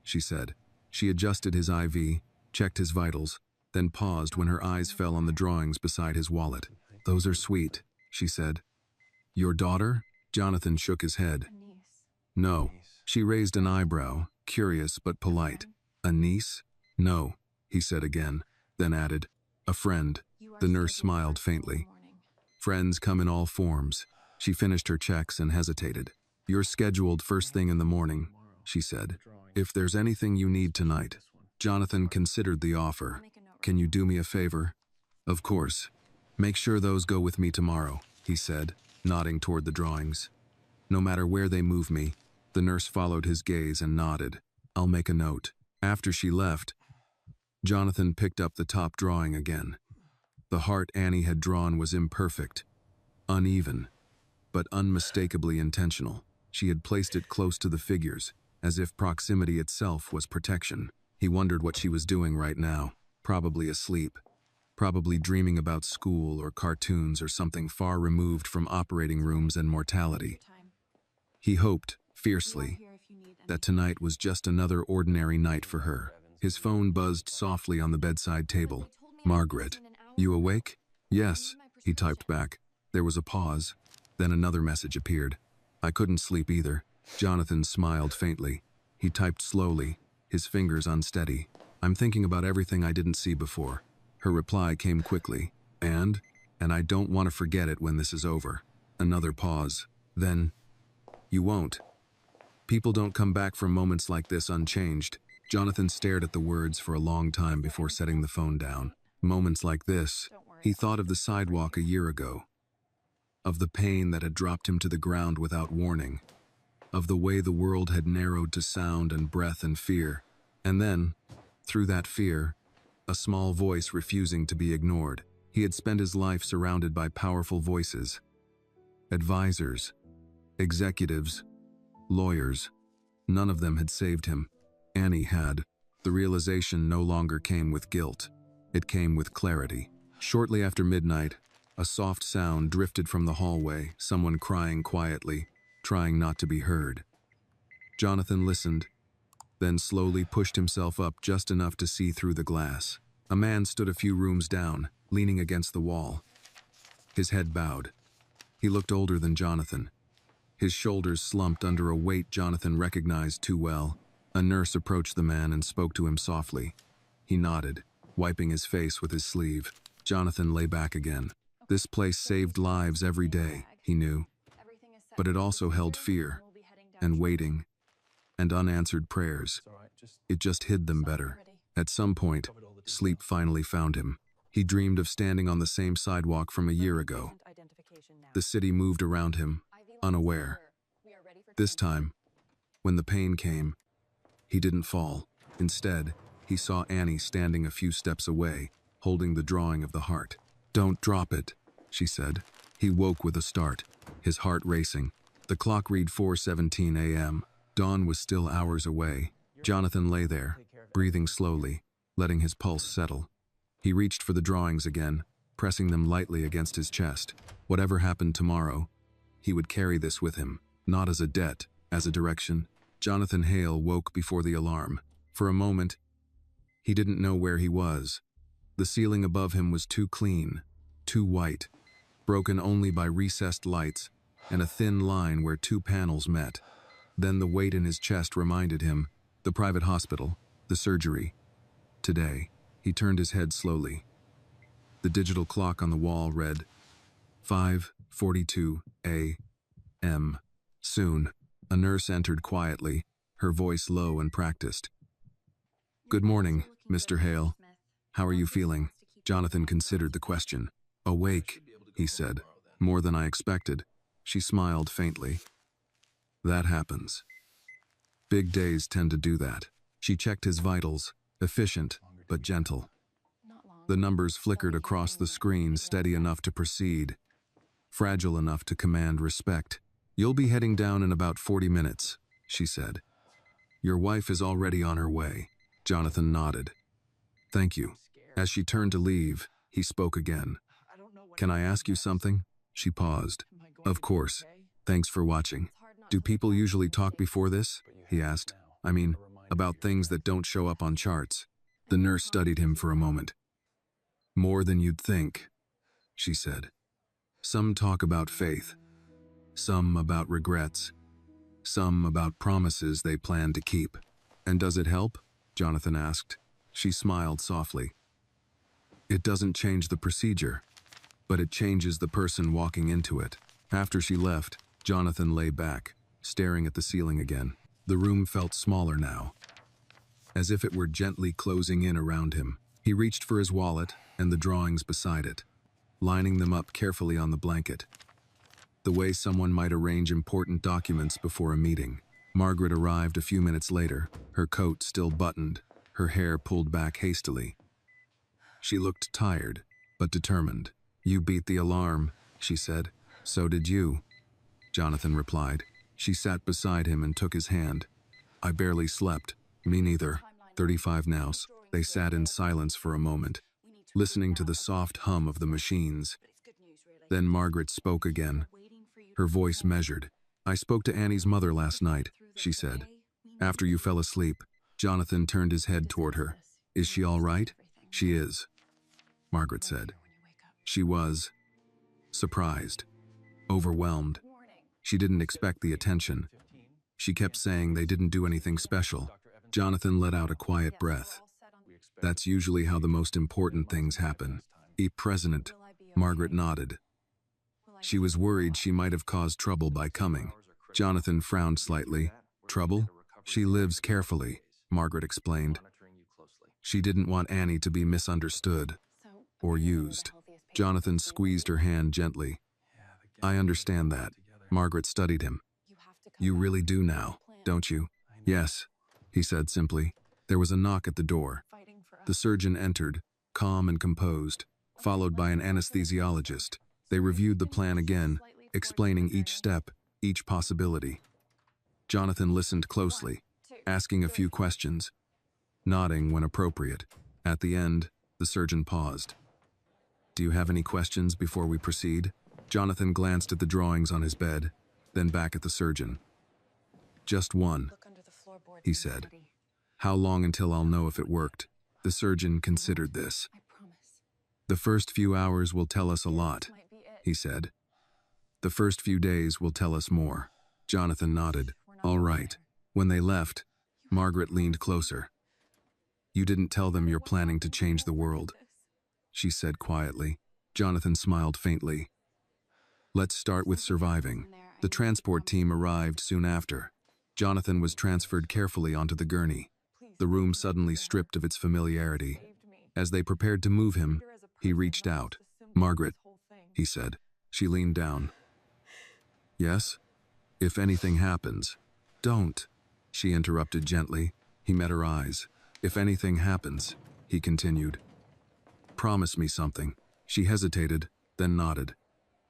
she said. She adjusted his IV, checked his vitals, then paused when her eyes fell on the drawings beside his wallet. "Those are sweet," she said. "Your daughter?" Jonathan shook his head. "No." She raised an eyebrow, curious but polite. "A niece?" "No," he said again, then added, "A friend." The nurse smiled faintly. "Friends come in all forms." She finished her checks and hesitated. "You're scheduled first thing in the morning," she said. "If there's anything you need tonight." Jonathan considered the offer. "Can you do me a favor?" "Of course. Make sure those go with me tomorrow," he said, nodding toward the drawings. "No matter where they move me." The nurse followed his gaze and nodded. "I'll make a note." After she left, Jonathan picked up the top drawing again. The heart Annie had drawn was imperfect, uneven, but unmistakably intentional. She had placed it close to the figures, as if proximity itself was protection. He wondered what she was doing right now. Probably asleep. Probably dreaming about school or cartoons or something far removed from operating rooms and mortality. He hoped, fiercely, that tonight was just another ordinary night for her. His phone buzzed softly on the bedside table. "Margaret, you awake?" "Yes," he typed back. There was a pause. Then another message appeared. "I couldn't sleep either." Jonathan smiled faintly. He typed slowly, his fingers unsteady. "I'm thinking about everything I didn't see before." Her reply came quickly. And I don't want to forget it when this is over." Another pause. Then, "You won't." People don't come back from moments like this unchanged. Jonathan stared at the words for a long time before setting the phone down. Moments like this. He thought of the sidewalk a year ago. Of the pain that had dropped him to the ground without warning. Of the way the world had narrowed to sound and breath and fear. And then, through that fear, a small voice refusing to be ignored. He had spent his life surrounded by powerful voices. Advisors, executives, lawyers. None of them had saved him. Annie had. The realization no longer came with guilt. It came with clarity. Shortly after midnight, a soft sound drifted from the hallway, someone crying quietly, trying not to be heard. Jonathan listened, then slowly pushed himself up just enough to see through the glass. A man stood a few rooms down, leaning against the wall. His head bowed. He looked older than Jonathan. His shoulders slumped under a weight Jonathan recognized too well. A nurse approached the man and spoke to him softly. He nodded, wiping his face with his sleeve. Jonathan lay back again. This place saved lives every day, he knew. But it also held fear, and waiting, and unanswered prayers. It just hid them better. At some point, sleep finally found him. He dreamed of standing on the same sidewalk from a year ago. The city moved around him, unaware. This time, when the pain came, he didn't fall. Instead, he saw Annie standing a few steps away, holding the drawing of the heart. "Don't drop it," she said. He woke with a start, his heart racing. The clock read 4:17 a.m. Dawn was still hours away. Jonathan lay there, breathing slowly, letting his pulse settle. He reached for the drawings again, pressing them lightly against his chest. Whatever happened tomorrow, he would carry this with him, not as a debt, as a direction. Jonathan Hale woke before the alarm. For a moment, he didn't know where he was. The ceiling above him was too clean, too white, broken only by recessed lights, and a thin line where two panels met. Then the weight in his chest reminded him, the private hospital, the surgery. Today, he turned his head slowly. The digital clock on the wall read 5:42 a.m. Soon, a nurse entered quietly, her voice low and practiced. "Good morning, Mr. Hale. How are you feeling?" Jonathan considered the question. "Awake," he said. "More than I expected." She smiled faintly. "That happens. Big days tend to do that." She checked his vitals, efficient but gentle. The numbers flickered across the screen, steady enough to proceed, fragile enough to command respect. "You'll be heading down in about 40 minutes, she said. "Your wife is already on her way." Jonathan nodded. "Thank you." As she turned to leave, he spoke again. "Can I ask you something?" She paused. "Of course. Thanks for watching." "Do people usually talk before this?" he asked. "I mean, about things that don't show up on charts." The nurse studied him for a moment. "More than you'd think," she said. "Some talk about faith. Some about regrets. Some about promises they plan to keep." "And does it help?" Jonathan asked. She smiled softly. "It doesn't change the procedure, but it changes the person walking into it." After she left, Jonathan lay back, staring at the ceiling again. The room felt smaller now, as if it were gently closing in around him. He reached for his wallet and the drawings beside it, lining them up carefully on the blanket, the way someone might arrange important documents before a meeting. Margaret arrived a few minutes later, her coat still buttoned, her hair pulled back hastily. She looked tired, but determined. "You beat the alarm," she said. "So did you," Jonathan replied. She sat beside him and took his hand. "I barely slept." "Me neither." 35 now. They sat in silence for a moment, listening to the soft hum of the machines. Then Margaret spoke again, her voice measured. "I spoke to Annie's mother last night," she said. "After you fell asleep." Jonathan turned his head toward her. "Is she all right?" "She is," Margaret said. She was surprised, overwhelmed. She didn't expect the attention. She kept saying they didn't do anything special. Jonathan let out a quiet breath. "That's usually how the most important things happen. Be present." Margaret nodded. She was worried she might have caused trouble by coming. Jonathan frowned slightly. "Trouble?" "She lives carefully," Margaret explained. She didn't want Annie to be misunderstood or used. Jonathan squeezed her hand gently. "I understand that." Margaret studied him. "You really do now, don't you?" "Yes," he said simply. There was a knock at the door. The surgeon entered, calm and composed, followed by an anesthesiologist. They reviewed the plan again, explaining each step, each possibility. Jonathan listened closely, asking a few questions, nodding when appropriate. At the end, the surgeon paused. "Do you have any questions before we proceed?" Jonathan glanced at the drawings on his bed, then back at the surgeon. "Just one," he said. "How long until I'll know if it worked?" The surgeon considered this. "The first few hours will tell us a lot," he said. "The first few days will tell us more." Jonathan nodded. "All right." When they left, Margaret leaned closer. "You didn't tell them you're planning to change the world," she said quietly. Jonathan smiled faintly. "Let's start with surviving." The transport team arrived soon after. Jonathan was transferred carefully onto the gurney, the room suddenly stripped of its familiarity. As they prepared to move him, he reached out. "Margaret," he said. She leaned down. "Yes? If anything happens." "Don't," she interrupted gently. He met her eyes. "If anything happens," he continued, "promise me something." She hesitated, then nodded.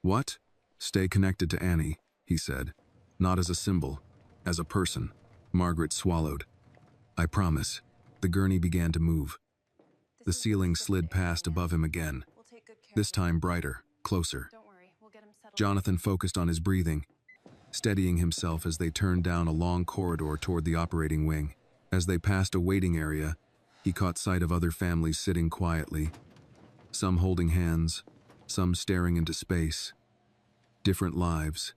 "What?" "Stay connected to Annie," he said. "Not as a symbol, as a person." Margaret swallowed. "I promise." The gurney began to move. The ceiling slid past above him again, this time brighter, closer. Jonathan focused on his breathing, steadying himself as they turned down a long corridor toward the operating wing. As they passed a waiting area, he caught sight of other families sitting quietly, some holding hands, some staring into space. Different lives,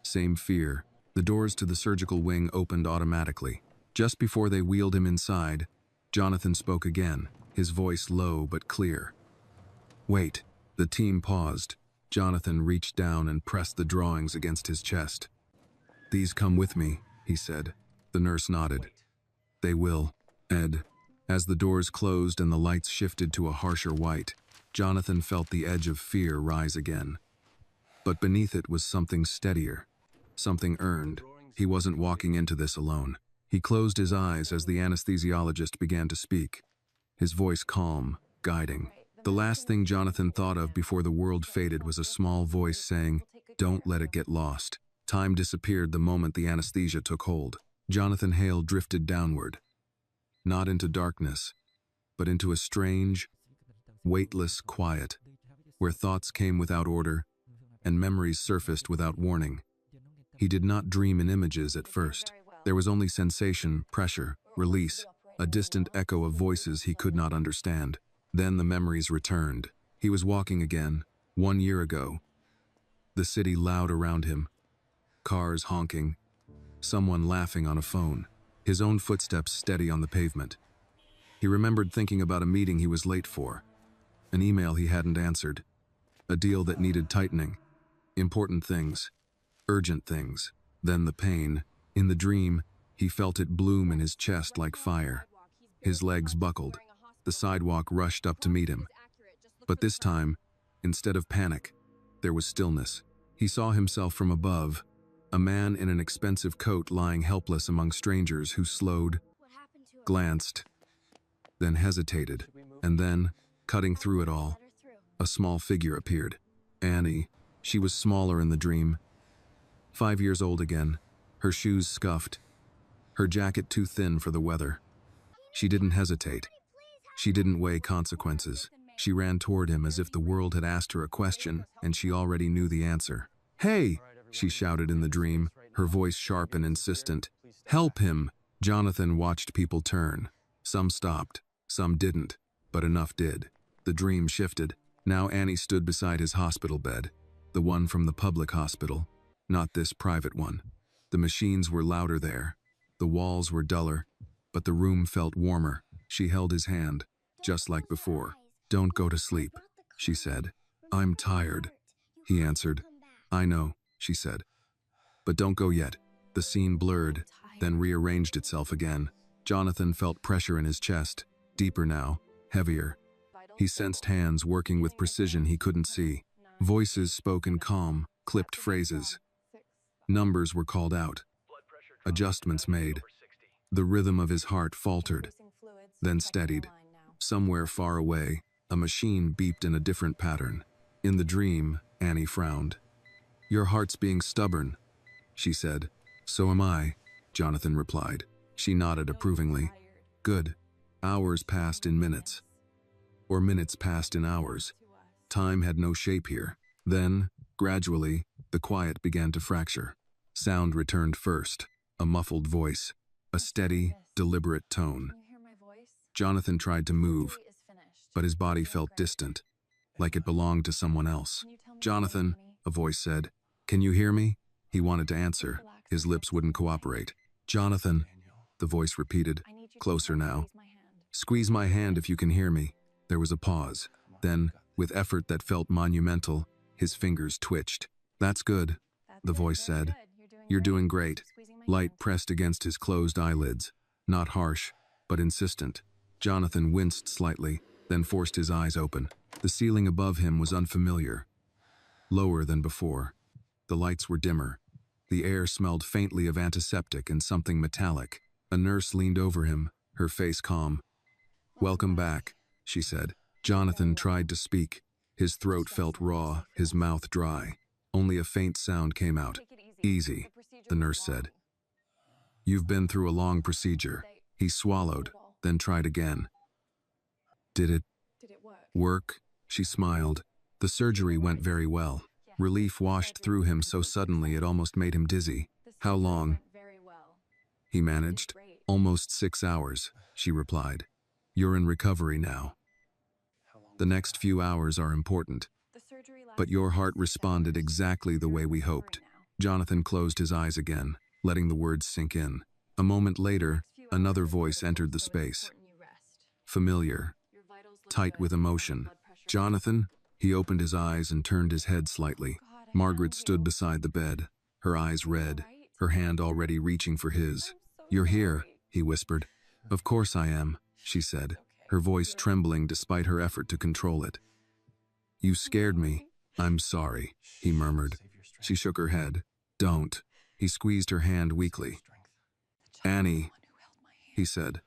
Same fear. The doors to the surgical wing opened automatically. Just before they wheeled him inside, Jonathan spoke again, his voice low but clear. "Wait." The team paused. Jonathan reached down and pressed the drawings against his chest. "These come with me," he said. The nurse nodded. "They will, Ed." As the doors closed and the lights shifted to a harsher white, Jonathan felt the edge of fear rise again. But beneath it was something steadier, something earned. He wasn't walking into this alone. He closed his eyes as the anesthesiologist began to speak, his voice calm, guiding. The last thing Jonathan thought of before the world faded was a small voice saying, "Don't let it get lost." Time disappeared the moment the anesthesia took hold. Jonathan Hale drifted downward, not into darkness, but into a strange, weightless quiet, where thoughts came without order and memories surfaced without warning. He did not dream in images at first. There was only sensation, pressure, release, a distant echo of voices he could not understand. Then the memories returned. He was walking again, 1 year ago. The city loud around him, cars honking, someone laughing on a phone, his own footsteps steady on the pavement. He remembered thinking about a meeting he was late for, an email he hadn't answered, a deal that needed tightening, important things, urgent things. Then the pain. In the dream, he felt it bloom in his chest like fire. His legs buckled. The sidewalk rushed up to meet him. But this time, instead of panic, there was stillness. He saw himself from above, a man in an expensive coat lying helpless among strangers who slowed, glanced, then hesitated, and then, cutting through it all, a small figure appeared. Annie. She was smaller in the dream. 5 years old again, her shoes scuffed, her jacket too thin for the weather. She didn't hesitate. She didn't weigh consequences. She ran toward him as if the world had asked her a question and she already knew the answer. "Hey!" she shouted in the dream, her voice sharp and insistent. "Help him!" Jonathan watched people turn. Some stopped, some didn't, but enough did. The dream shifted. Now Annie stood beside his hospital bed, the one from the public hospital, not this private one. The machines were louder there. The walls were duller, but the room felt warmer. She held his hand, just like before. "Don't go to sleep," she said. "I'm tired," he answered. "I know," she said. "But don't go yet." The scene blurred, then rearranged itself again. Jonathan felt pressure in his chest, deeper now, heavier. He sensed hands working with precision he couldn't see. Voices spoke in calm, clipped phrases. Numbers were called out. Adjustments made. The rhythm of his heart faltered, then steadied. Somewhere far away, a machine beeped in a different pattern. In the dream, Annie frowned. "Your heart's being stubborn," she said. "So am I," Jonathan replied. She nodded approvingly. "Good." Hours passed in minutes. Or minutes passed in hours. Time had no shape here. Then, gradually, the quiet began to fracture. Sound returned first, a muffled voice, a steady, deliberate tone. Jonathan tried to move, but his body felt distant, like it belonged to someone else. "Jonathan," a voice said, "can you hear me?" He wanted to answer. His lips wouldn't cooperate. "Jonathan," the voice repeated, closer now. "Squeeze my hand if you can hear me." There was a pause. Then, with effort that felt monumental, his fingers twitched. "That's good," the voice said. "You're doing great." Light pressed against his closed eyelids, not harsh, but insistent. Jonathan winced slightly, then forced his eyes open. The ceiling above him was unfamiliar, lower than before. The lights were dimmer. The air smelled faintly of antiseptic and something metallic. A nurse leaned over him, her face calm. "Welcome back," she said. Jonathan tried to speak. His throat felt raw, his mouth dry. Only a faint sound came out. "Easy," the nurse said. "You've been through a long procedure." He swallowed, then tried again. "Did it work?" She smiled. "The surgery went very well." Relief washed through him so suddenly it almost made him dizzy. "How long?" he managed. "Almost 6 hours," she replied. "You're in recovery now. The next few hours are important. But your heart responded exactly the way we hoped." Jonathan closed his eyes again, letting the words sink in. A moment later, another voice entered the space. Familiar, tight with emotion. Jonathan? He opened his eyes and turned his head slightly. Margaret stood beside the bed, her eyes red, her hand already reaching for his. "You're here," he whispered. "Of course I am," she said, her voice trembling despite her effort to control it. "You scared me. I'm sorry," he murmured. She shook her head. "Don't." He squeezed her hand weakly. "Annie," he said,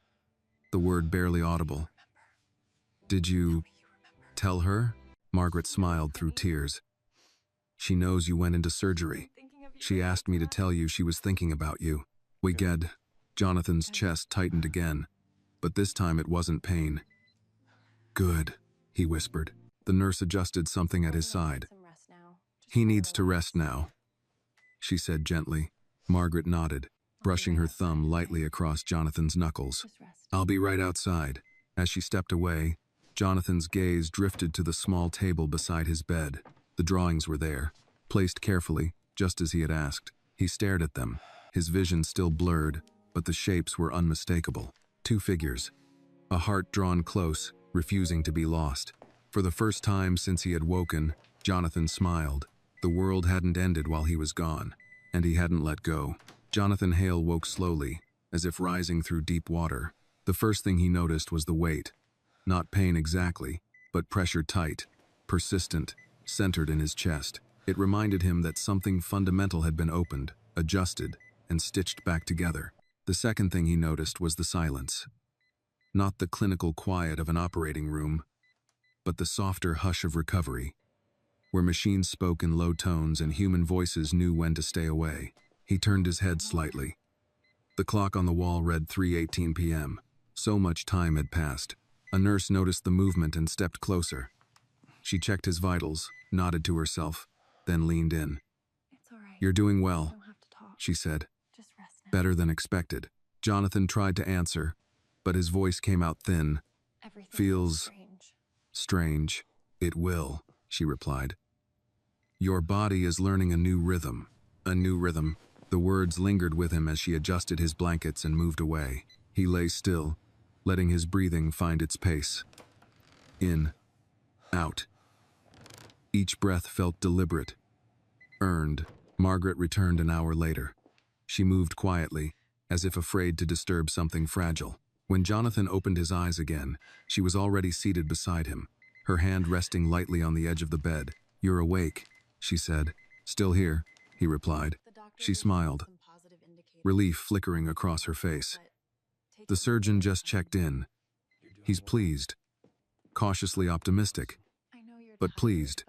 the word barely audible. "Did you tell her?" Margaret smiled through tears. "She knows you went into surgery. She asked me to tell you she was thinking about you." "We get." Jonathan's chest tightened again, but this time it wasn't pain. "Good," he whispered. The nurse adjusted something at his side. "He needs to rest now," she said gently. Margaret nodded, brushing her thumb lightly across Jonathan's knuckles. "I'll be right outside." As she stepped away, Jonathan's gaze drifted to the small table beside his bed. The drawings were there, placed carefully, just as he had asked. He stared at them, his vision still blurred, but the shapes were unmistakable. Two figures, a heart drawn close, refusing to be lost. For the first time since he had woken, Jonathan smiled. The world hadn't ended while he was gone, and he hadn't let go. Jonathan Hale woke slowly, as if rising through deep water. The first thing he noticed was the weight. Not pain exactly, but pressure tight, persistent, centered in his chest. It reminded him that something fundamental had been opened, adjusted, and stitched back together. The second thing he noticed was the silence. Not the clinical quiet of an operating room, but the softer hush of recovery, where machines spoke in low tones and human voices knew when to stay away. He turned his head slightly. The clock on the wall read 3:18 p.m. So much time had passed. A nurse noticed the movement and stepped closer. She checked his vitals, nodded to herself, then leaned in. "It's all right. "You're doing well," You don't have to talk. she said. Just rest now. Better than expected. Jonathan tried to answer, but his voice came out thin. Everything "Feels strange." strange. It will," she replied. "Your body is learning a new rhythm." A new rhythm. The words lingered with him as she adjusted his blankets and moved away. He lay still, letting his breathing find its pace. In, out. Each breath felt deliberate, earned. Margaret returned an hour later. She moved quietly, as if afraid to disturb something fragile. When Jonathan opened his eyes again, she was already seated beside him, her hand resting lightly on the edge of the bed. "You're awake," she said. "Still here," he replied. She smiled, relief flickering across her face. "The surgeon just checked in. He's pleased, cautiously optimistic, but pleased."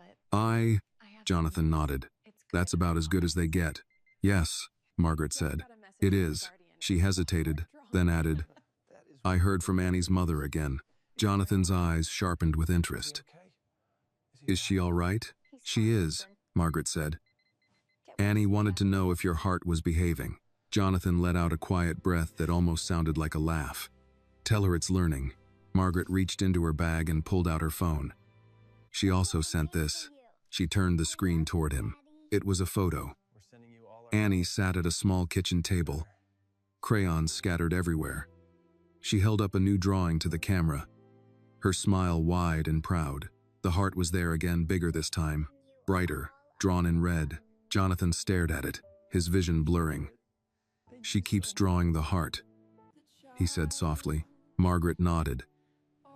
Jonathan nodded. "That's about as good as they get." "Yes," Margaret said. "It is." She hesitated, then added, "I heard from Annie's mother again." Jonathan's eyes sharpened with interest. "Is she all right?" "She is," Margaret said. "Annie wanted to know if your heart was behaving." Jonathan let out a quiet breath that almost sounded like a laugh. "Tell her it's learning." Margaret reached into her bag and pulled out her phone. "She also sent this." She turned the screen toward him. It was a photo. Annie sat at a small kitchen table, crayons scattered everywhere. She held up a new drawing to the camera, her smile wide and proud. The heart was there again, bigger this time, brighter, drawn in red. Jonathan stared at it, his vision blurring. "She keeps drawing the heart," he said softly. Margaret nodded.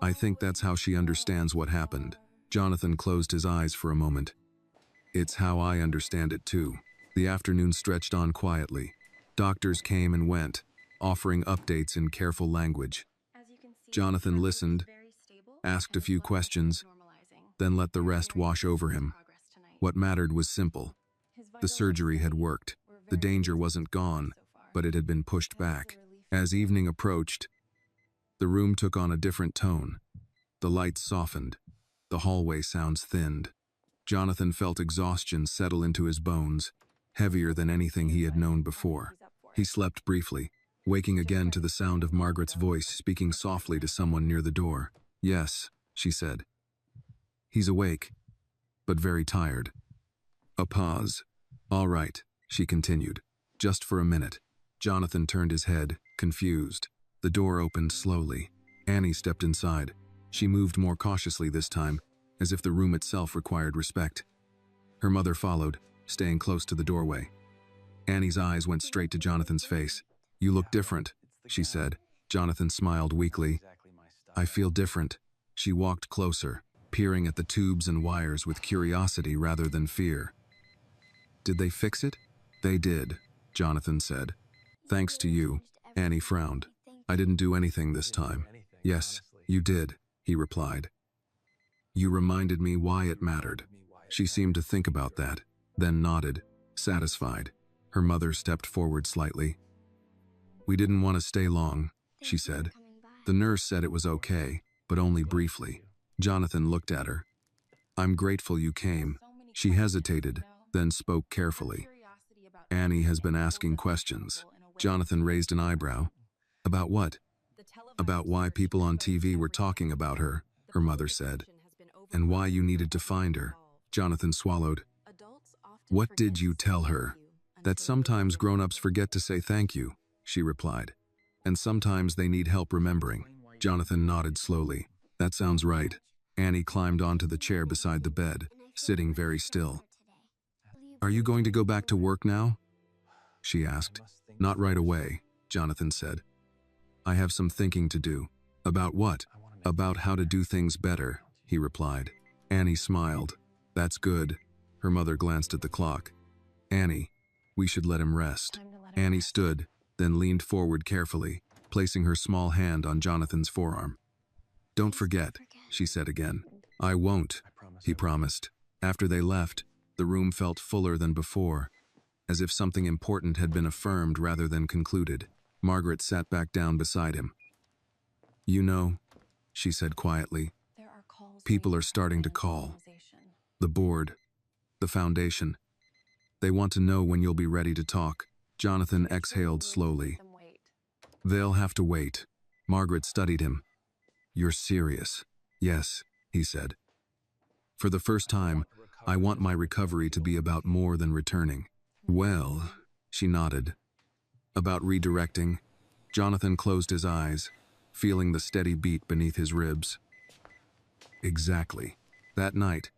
"I think that's how she understands what happened." Jonathan closed his eyes for a moment. "It's how I understand it too." The afternoon stretched on quietly. Doctors came and went, offering updates in careful language. Jonathan listened, asked a few questions, then let the rest wash over him. What mattered was simple. The surgery had worked. The danger wasn't gone, but it had been pushed back. As evening approached, the room took on a different tone. The lights softened. The hallway sounds thinned. Jonathan felt exhaustion settle into his bones, heavier than anything he had known before. He slept briefly, waking again to the sound of Margaret's voice speaking softly to someone near the door. "Yes," she said. "He's awake, but very tired." A pause. "All right," she continued. Just for a minute. Jonathan turned his head, confused. The door opened slowly. Annie stepped inside. She moved more cautiously this time, as if the room itself required respect. Her mother followed, staying close to the doorway. Annie's eyes went straight to Jonathan's face. "You look different," she said. Jonathan smiled weakly. "I feel different." She walked closer, peering at the tubes and wires with curiosity rather than fear. "Did they fix it?" "They did," Jonathan said. "Thanks to you." Annie frowned. "I didn't do anything this time." "Yes, you did," he replied. "You reminded me why it mattered." She seemed to think about that, then nodded, satisfied. Her mother stepped forward slightly. "We didn't want to stay long," she said. "The nurse said it was okay, but only briefly." Jonathan looked at her. "I'm grateful you came." She hesitated, then spoke carefully. "Annie has been asking questions." Jonathan raised an eyebrow. "About what?" "About why people on TV were talking about her," her mother said. "And why you needed to find her." Jonathan swallowed. "What did you tell her?" "That sometimes grown-ups forget to say thank you," she replied. "And sometimes they need help remembering." Jonathan nodded slowly. "That sounds right." Annie climbed onto the chair beside the bed, sitting very still. "Are you going to go back to work now?" she asked. "Not right away," Jonathan said. "I have some thinking to do." "About what?" "About how to do things better," he replied. Annie smiled. "That's good." Her mother glanced at the clock. "Annie, we should let him rest." Annie stood, then leaned forward carefully, placing her small hand on Jonathan's forearm. "Don't forget," she said again. "I won't," he promised. After they left, the room felt fuller than before, as if something important had been affirmed rather than concluded. Margaret sat back down beside him. "You know," she said quietly, "people are starting to call. The board, the foundation. They want to know when you'll be ready to talk." Jonathan exhaled slowly. "They'll have to wait." Margaret studied him. "You're serious?" "Yes," he said. "For the first time, I want my recovery to be about more than returning." "Well," she nodded. "About redirecting." Jonathan closed his eyes, feeling the steady beat beneath his ribs. Exactly. That night,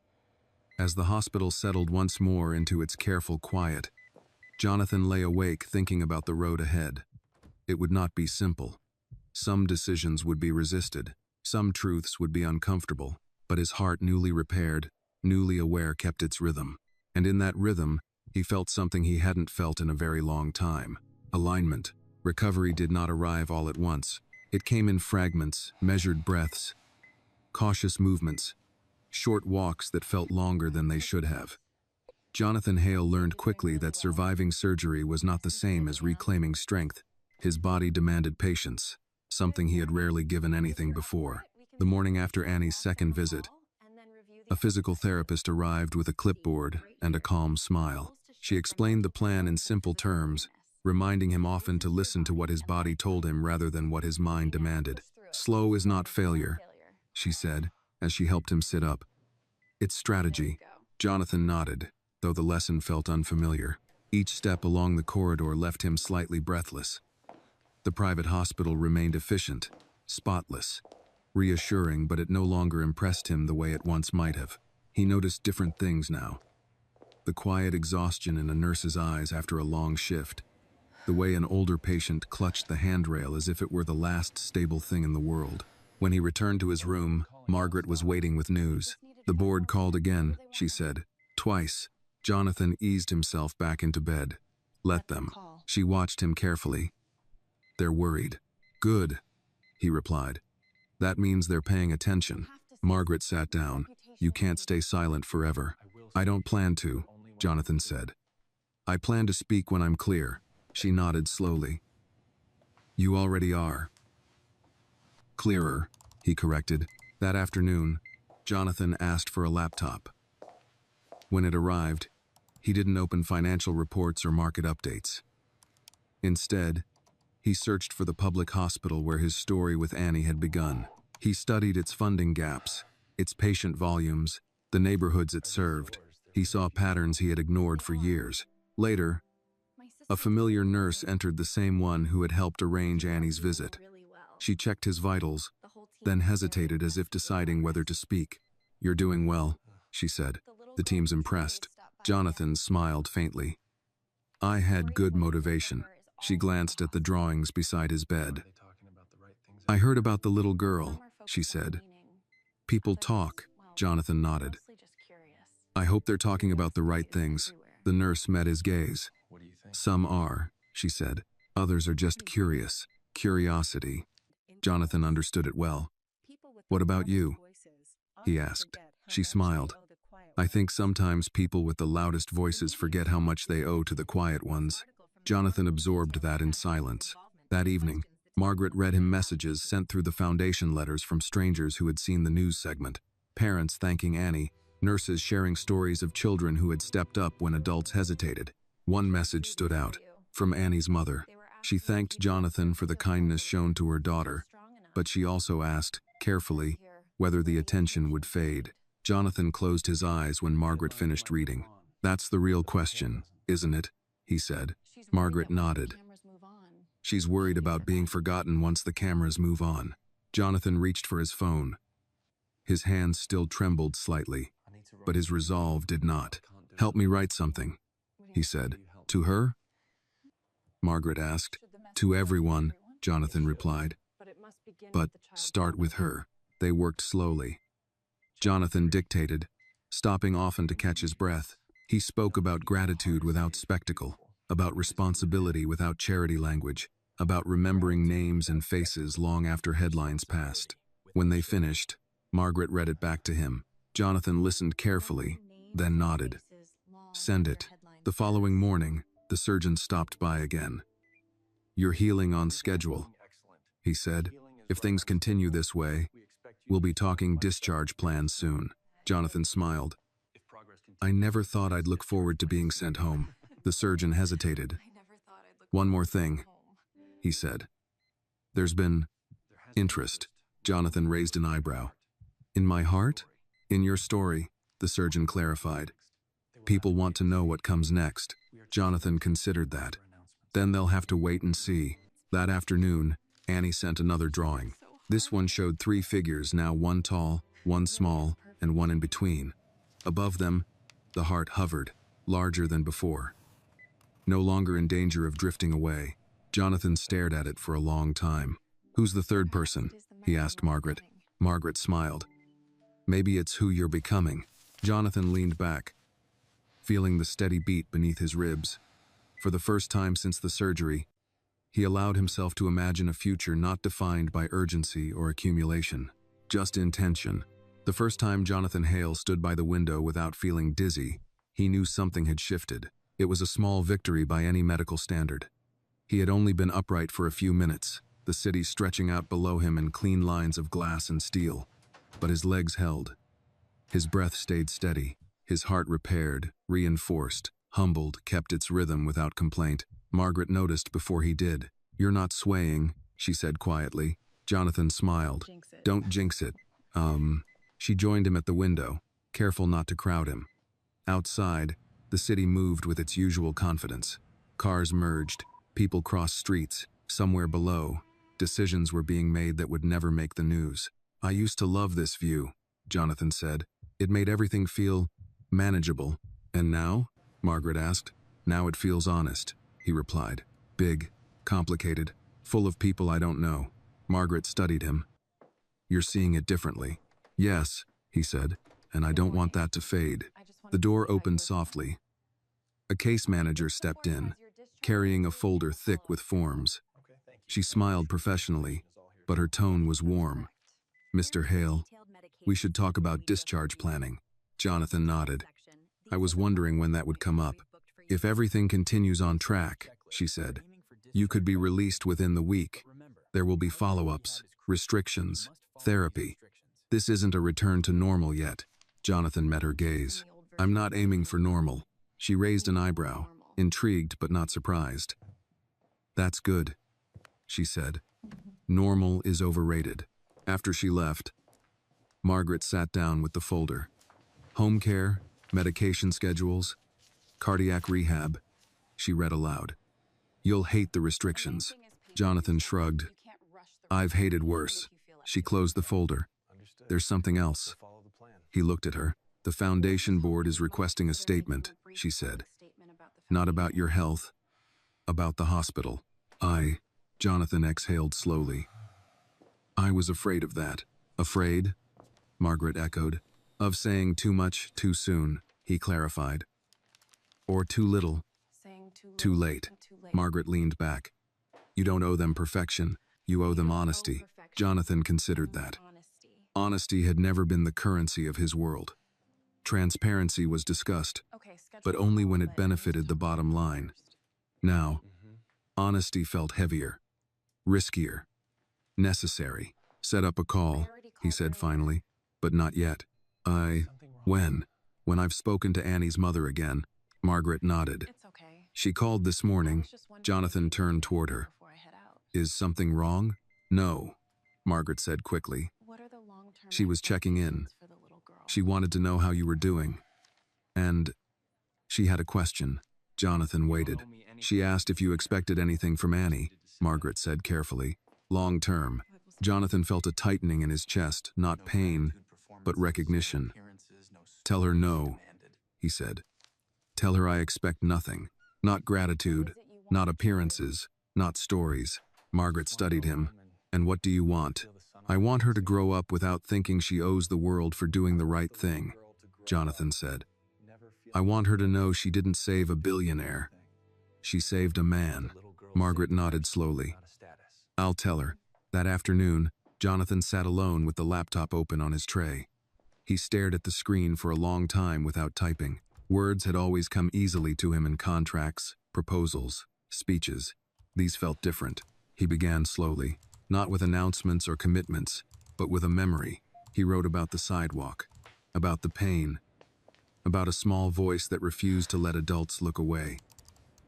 as the hospital settled once more into its careful quiet, Jonathan lay awake thinking about the road ahead. It would not be simple. Some decisions would be resisted, some truths would be uncomfortable, but his heart, newly repaired, newly aware, kept its rhythm. And in that rhythm, he felt something he hadn't felt in a very long time. Alignment. Recovery did not arrive all at once. It came in fragments, measured breaths, cautious movements, short walks that felt longer than they should have. Jonathan Hale learned quickly that surviving surgery was not the same as reclaiming strength. His body demanded patience, something he had rarely given anything before. The morning after Annie's second visit, a physical therapist arrived with a clipboard and a calm smile. She explained the plan in simple terms, reminding him often to listen to what his body told him rather than what his mind demanded. "Slow is not failure," she said, as she helped him sit up. "It's strategy." Jonathan nodded, though the lesson felt unfamiliar. Each step along the corridor left him slightly breathless. The private hospital remained efficient, spotless, reassuring, but it no longer impressed him the way it once might have. He noticed different things now. The quiet exhaustion in a nurse's eyes after a long shift. The way an older patient clutched the handrail as if it were the last stable thing in the world. When he returned to his room, Margaret was waiting with news. "The board called again," she said. "Twice." Jonathan eased himself back into bed. "Let them." She watched him carefully. "They're worried." "Good," he replied. "That means they're paying attention." Margaret sat down. "You can't stay silent forever." "I don't plan to," Jonathan said. "I plan to speak when I'm clear." She nodded slowly. "You already are." "Clearer," he corrected. That afternoon, Jonathan asked for a laptop. When it arrived, he didn't open financial reports or market updates. Instead, he searched for the public hospital where his story with Annie had begun. He studied its funding gaps, its patient volumes, the neighborhoods it served. He saw patterns he had ignored for years. Later, A familiar nurse entered, the same one who had helped arrange Annie's visit. She checked his vitals, then hesitated as if deciding whether to speak. "You're doing well," she said. "The team's impressed." Jonathan smiled faintly. "I had good motivation." She glanced at the drawings beside his bed. "I heard about the little girl," she said. "People talk," Jonathan nodded. "I hope they're talking about the right things." The nurse met his gaze. "Some are," she said. "Others are just curious. Curiosity." Jonathan understood it well. "What about you?" he asked. She smiled. "I think sometimes people with the loudest voices forget how much they owe to the quiet ones." Jonathan absorbed that in silence. That evening, Margaret read him messages sent through the foundation letters from strangers who had seen the news segment. Parents thanking Annie, nurses sharing stories of children who had stepped up when adults hesitated. One message stood out, from Annie's mother. She thanked Jonathan for the kindness shown to her daughter, but she also asked, carefully, whether the attention would fade. Jonathan closed his eyes when Margaret finished reading. "That's the real question, isn't it?" he said. Margaret nodded. "She's worried about being forgotten once the cameras move on." Jonathan reached for his phone. His hands still trembled slightly, but his resolve did not. "Help me write something," he said. "To her?" Margaret asked. "To everyone," Jonathan replied. "But start with her." They worked slowly. Jonathan dictated, stopping often to catch his breath. He spoke about gratitude without spectacle, about responsibility without charity language, about remembering names and faces long after headlines passed. When they finished, Margaret read it back to him. Jonathan listened carefully, then nodded. "Send it." The following morning, the surgeon stopped by again. "You're healing on schedule," he said. "If things continue this way, we'll be talking discharge plans soon." Jonathan smiled. "I never thought I'd look forward to being sent home." The surgeon hesitated. "One more thing," he said. "There's been interest." Jonathan raised an eyebrow. "In my heart? In your story," the surgeon clarified. "People want to know what comes next." Jonathan considered that. "Then they'll have to wait and see." That afternoon, Annie sent another drawing. This one showed 3 figures, now one tall, one small, and one in between. Above them, the heart hovered, larger than before. No longer in danger of drifting away, Jonathan stared at it for a long time. "Who's the third person?" he asked Margaret. Margaret smiled. "Maybe it's who you're becoming." Jonathan leaned back, feeling the steady beat beneath his ribs. For the first time since the surgery, he allowed himself to imagine a future not defined by urgency or accumulation, just intention. The first time Jonathan Hale stood by the window without feeling dizzy, he knew something had shifted. It was a small victory by any medical standard. He had only been upright for a few minutes, the city stretching out below him in clean lines of glass and steel. But his legs held. His breath stayed steady. His heart repaired, reinforced, humbled, kept its rhythm without complaint. Margaret noticed before he did. "You're not swaying," she said quietly. Jonathan smiled. "Don't jinx it." She joined him at the window, careful not to crowd him. Outside, the city moved with its usual confidence. Cars merged, people crossed streets. Somewhere below, decisions were being made that would never make the news. "I used to love this view," Jonathan said. "It made everything feel manageable." "And now?" Margaret asked. "Now it feels honest," he replied. "Big, complicated, full of people I don't know." Margaret studied him. "You're seeing it differently." "Yes," he said, "and I don't want that to fade." The door opened softly. A case manager stepped in, carrying a folder thick with forms. She smiled professionally, but her tone was warm. "Mr. Hale, we should talk about discharge planning." Jonathan nodded. "I was wondering when that would come up." "If everything continues on track," she said, "you could be released within the week. There will be follow-ups, restrictions, therapy. This isn't a return to normal yet." Jonathan met her gaze. "I'm not aiming for normal." She raised an eyebrow, intrigued but not surprised. "That's good," she said. "Normal is overrated." After she left, Margaret sat down with the folder. "Home care, medication schedules, cardiac rehab," she read aloud. You'll hate the restrictions. Jonathan shrugged. I've hated worse. She closed the folder. There's something else. He looked at her. The foundation board is requesting a statement, she said. Not about your health, about the hospital. Jonathan exhaled slowly. I was afraid of that. Afraid? Margaret echoed. Of saying too much too soon, he clarified. Or too little. Too late. Margaret leaned back. You don't owe them perfection. You owe them honesty. Jonathan considered that. Honesty had never been the currency of his world. Transparency was discussed, but only when it benefited the bottom line. Now, honesty felt heavier, riskier, necessary. Set up a call, he said finally, but not yet. When I've spoken to Annie's mother again. Margaret nodded. She called this morning. Jonathan turned toward her. Is something wrong? No, Margaret said quickly. She was checking in. She wanted to know how you were doing. And she had a question. Jonathan waited. She asked if you expected anything from Annie, Margaret said carefully. Long term. Jonathan felt a tightening in his chest, not pain, but recognition. Tell her no, he said. Tell her I expect nothing. Not gratitude, not appearances, not stories. Margaret studied him. And what do you want? I want her to grow up without thinking she owes the world for doing the right thing, Jonathan said. I want her to know she didn't save a billionaire. She saved a man. Margaret nodded slowly. I'll tell her. That afternoon, Jonathan sat alone with the laptop open on his tray. He stared at the screen for a long time without typing. Words had always come easily to him in contracts, proposals, speeches. These felt different. He began slowly, not with announcements or commitments, but with a memory. He wrote about the sidewalk, about the pain, about a small voice that refused to let adults look away.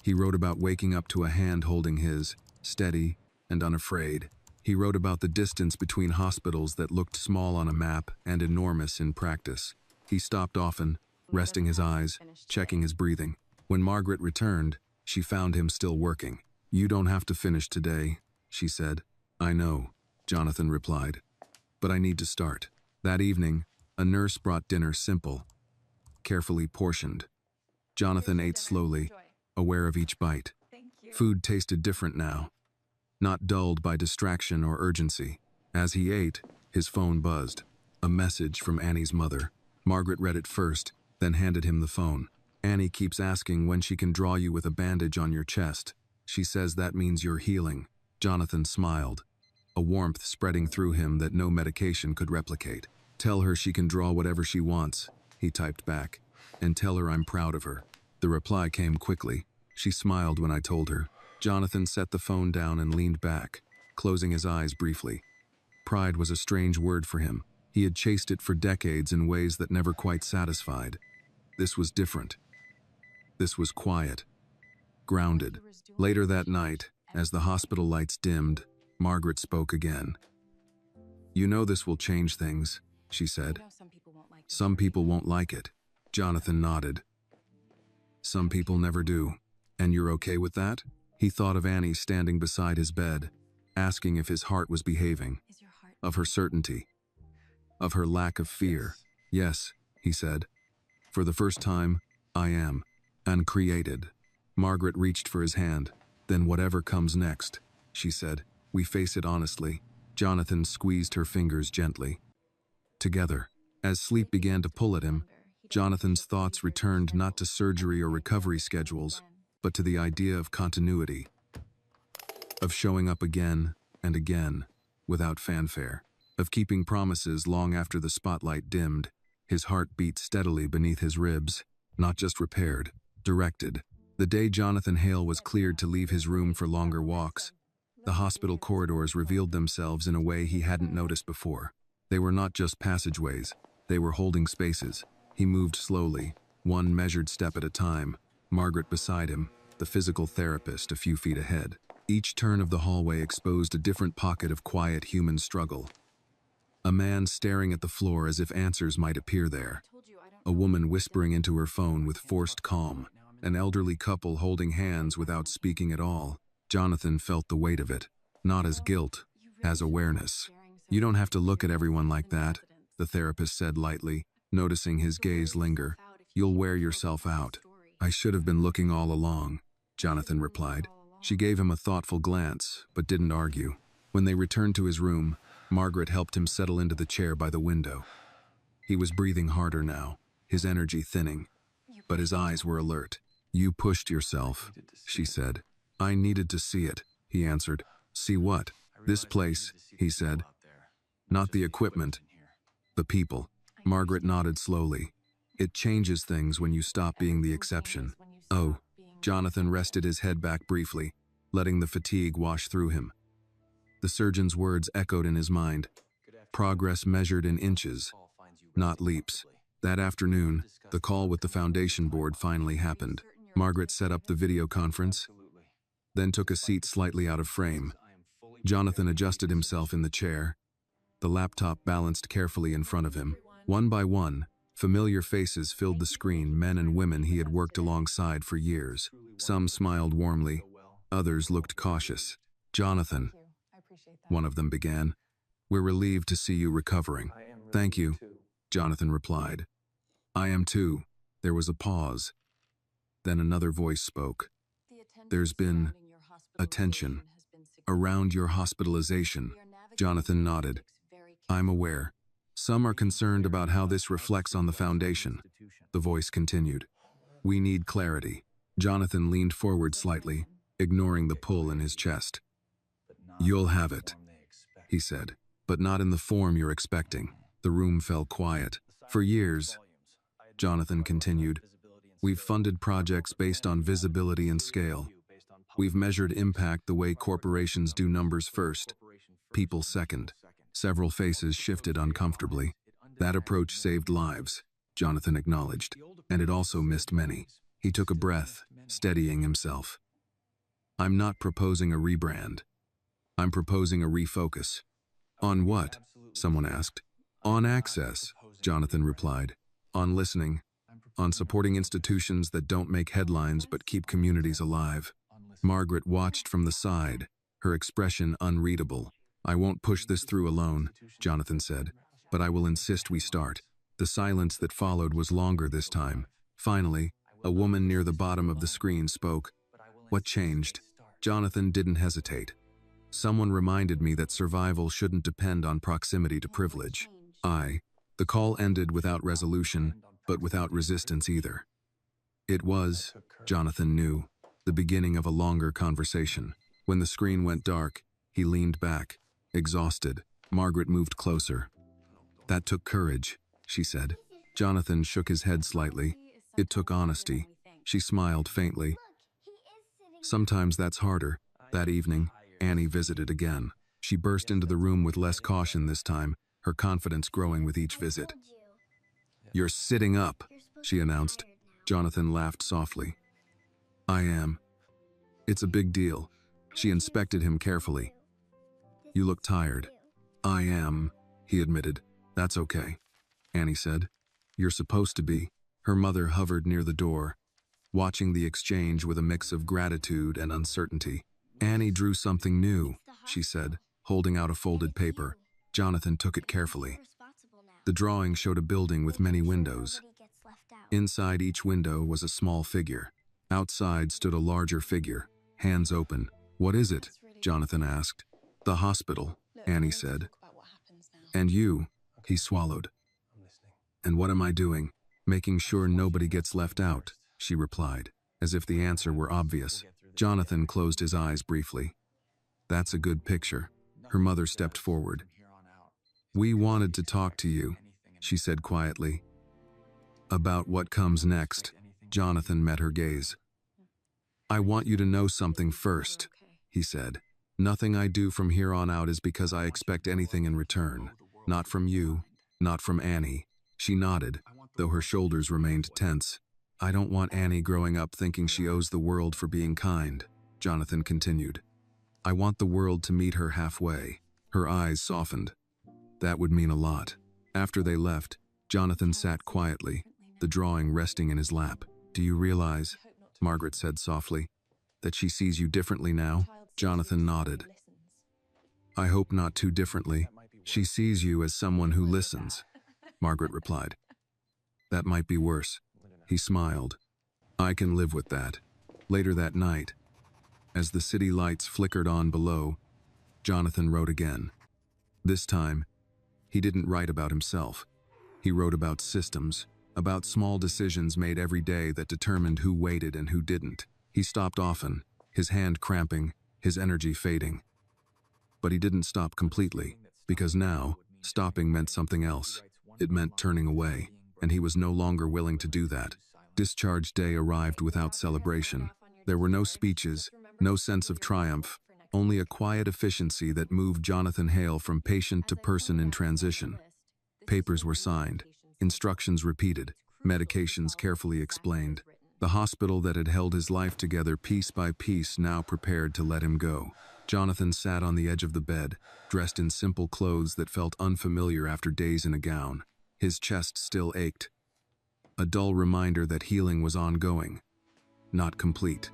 He wrote about waking up to a hand holding his, steady and unafraid. He wrote about the distance between hospitals that looked small on a map and enormous in practice. He stopped often, resting his eyes, checking his breathing. When Margaret returned, she found him still working. You don't have to finish today, she said. I know, Jonathan replied. But I need to start. That evening, a nurse brought dinner simple, carefully portioned. Jonathan ate slowly, aware of each bite. Food tasted different now, not dulled by distraction or urgency. As he ate, his phone buzzed. A message from Annie's mother. Margaret read it first, then handed him the phone. Annie keeps asking when she can draw you with a bandage on your chest. She says that means you're healing. Jonathan smiled, a warmth spreading through him that no medication could replicate. Tell her she can draw whatever she wants, he typed back. And tell her I'm proud of her. The reply came quickly. She smiled when I told her. Jonathan set the phone down and leaned back, closing his eyes briefly. Pride was a strange word for him. He had chased it for decades in ways that never quite satisfied. This was different. This was quiet, grounded. Later that night, as the hospital lights dimmed, Margaret spoke again. You know this will change things, she said. Some people won't like it. Jonathan nodded. Some people never do. And you're okay with that? He thought of Annie standing beside his bed, asking if his heart was behaving, of her certainty, of her lack of fear. Yes, he said. For the first time, I am. Uncreated. Margaret reached for his hand. Then whatever comes next, she said. We face it honestly. Jonathan squeezed her fingers gently. Together, as sleep began to pull at him, Jonathan's thoughts returned not to surgery or recovery schedules, but to the idea of continuity, of showing up again and again without fanfare, of keeping promises long after the spotlight dimmed. His heart beat steadily beneath his ribs, not just repaired, directed. The day Jonathan Hale was cleared to leave his room for longer walks, the hospital corridors revealed themselves in a way he hadn't noticed before. They were not just passageways, they were holding spaces. He moved slowly, one measured step at a time, Margaret beside him, the physical therapist a few feet ahead. Each turn of the hallway exposed a different pocket of quiet human struggle. A man staring at the floor as if answers might appear there. A woman whispering into her phone with forced calm. An elderly couple holding hands without speaking at all. Jonathan felt the weight of it, not as guilt, as awareness. You don't have to look at everyone like that, the therapist said lightly, noticing his gaze linger. You'll wear yourself out. I should have been looking all along, Jonathan replied. She gave him a thoughtful glance, but didn't argue. When they returned to his room, Margaret helped him settle into the chair by the window. He was breathing harder now, his energy thinning, but his eyes were alert. You pushed yourself, she said. I needed to see it, he answered. See what? This place, he said. Not the equipment, the people. Margaret nodded slowly. It changes things when you stop being the exception. Oh, Jonathan rested his head back briefly, letting the fatigue wash through him. The surgeon's words echoed in his mind. Progress measured in inches, not leaps. That afternoon, the call with the foundation board finally happened. Margaret set up the video conference, then took a seat slightly out of frame. Jonathan adjusted himself in the chair, the laptop balanced carefully in front of him. One by one, familiar faces filled the screen, men and women he had worked alongside for years. Some smiled warmly, others looked cautious. Jonathan, one of them began, we're relieved to see you recovering. Thank you, Jonathan replied. I am too. There was a pause. Then another voice spoke. There's been attention around your hospitalization. Jonathan nodded. I'm aware. Some are concerned about how this reflects on the foundation. The voice continued. We need clarity. Jonathan leaned forward slightly, ignoring the pull in his chest. You'll have it, he said, but not in the form you're expecting. The room fell quiet. For years, Jonathan continued, we've funded projects based on visibility and scale. We've measured impact the way corporations do, numbers first, people second. Several faces shifted uncomfortably. That approach saved lives, Jonathan acknowledged, and it also missed many. He took a breath, steadying himself. I'm not proposing a rebrand. I'm proposing a refocus. On what? Someone asked. On access, Jonathan replied. On listening. On supporting institutions that don't make headlines but keep communities alive. Margaret watched from the side, her expression unreadable. I won't push this through alone, Jonathan said, but I will insist we start. The silence that followed was longer this time. Finally, a woman near the bottom of the screen spoke. What changed? Jonathan didn't hesitate. Someone reminded me that survival shouldn't depend on proximity to privilege. The call ended without resolution, but without resistance either. It was, Jonathan knew, the beginning of a longer conversation. When the screen went dark, he leaned back, exhausted. Margaret moved closer. That took courage, she said. Jonathan shook his head slightly. It took honesty. She smiled faintly. Sometimes that's harder. That evening, Annie visited again. She burst into the room with less caution this time, her confidence growing with each visit. You're sitting up, she announced. Jonathan laughed softly. I am. It's a big deal. She inspected him carefully. You look tired. I am, he admitted. That's okay, Annie said. You're supposed to be. Her mother hovered near the door, watching the exchange with a mix of gratitude and uncertainty. Annie drew something new, she said, holding out a folded paper. Jonathan took it carefully. The drawing showed a building with many windows. Inside each window was a small figure. Outside stood a larger figure, hands open. What is it? Jonathan asked. The hospital, Annie said. And you, he swallowed. And what am I doing? Making sure nobody gets left out, she replied, as if the answer were obvious. Jonathan closed his eyes briefly. That's a good picture. Her mother stepped forward. We wanted to talk to you, she said quietly. About what comes next. Jonathan met her gaze. I want you to know something first, he said. Nothing I do from here on out is because I expect anything in return. Not from you, not from Annie. She nodded, though her shoulders remained tense. I don't want Annie growing up thinking she owes the world for being kind, Jonathan continued. I want the world to meet her halfway. Her eyes softened. That would mean a lot. After they left, Jonathan sat quietly, the drawing resting in his lap. Do you realize, Margaret said softly, that she sees you differently now? Jonathan nodded. I hope not too differently. She sees you as someone who listens, Margaret replied. That might be worse. He smiled. I can live with that. Later that night, as the city lights flickered on below, Jonathan wrote again. This time, he didn't write about himself. He wrote about systems, about small decisions made every day that determined who waited and who didn't. He stopped often, his hand cramping, his energy fading. But he didn't stop completely, because now, stopping meant something else. It meant turning away, and he was no longer willing to do that. Discharge day arrived without celebration. There were no speeches, no sense of triumph, only a quiet efficiency that moved Jonathan Hale from patient to person in transition. Papers were signed, instructions repeated, medications carefully explained. The hospital that had held his life together piece by piece now prepared to let him go. Jonathan sat on the edge of the bed, dressed in simple clothes that felt unfamiliar after days in a gown. His chest still ached. A dull reminder that healing was ongoing, not complete.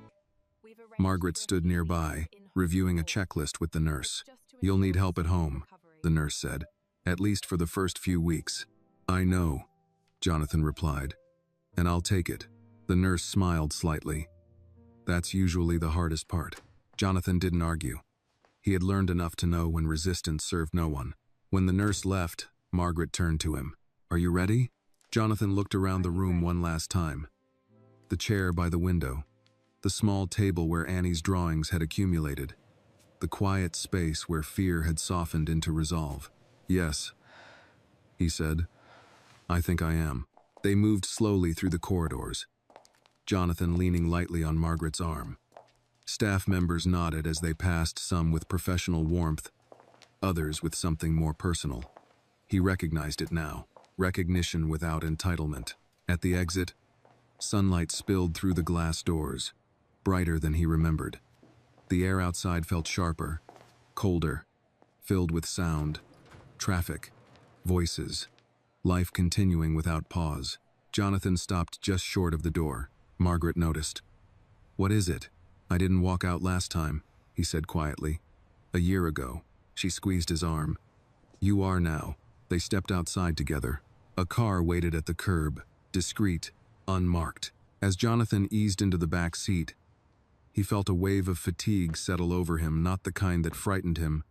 Margaret stood nearby, reviewing a checklist with the nurse. You'll need help at home, the nurse said, at least for the first few weeks. I know, Jonathan replied, and I'll take it. The nurse smiled slightly. That's usually the hardest part. Jonathan didn't argue. He had learned enough to know when resistance served no one. When the nurse left, Margaret turned to him. Are you ready? Jonathan looked around the room one last time. The chair by the window, the small table where Annie's drawings had accumulated, the quiet space where fear had softened into resolve. Yes, he said. I think I am. They moved slowly through the corridors, Jonathan leaning lightly on Margaret's arm. Staff members nodded as they passed, some with professional warmth, others with something more personal. He recognized it now, recognition without entitlement. At the exit, sunlight spilled through the glass doors, brighter than he remembered. The air outside felt sharper, colder, filled with sound, traffic, voices, life continuing without pause. Jonathan stopped just short of the door. Margaret noticed. What is it? I didn't walk out last time, he said quietly. A year ago. She squeezed his arm. You are now. They stepped outside together. A car waited at the curb, discreet, unmarked. As Jonathan eased into the back seat, he felt a wave of fatigue settle over him, not the kind that frightened him,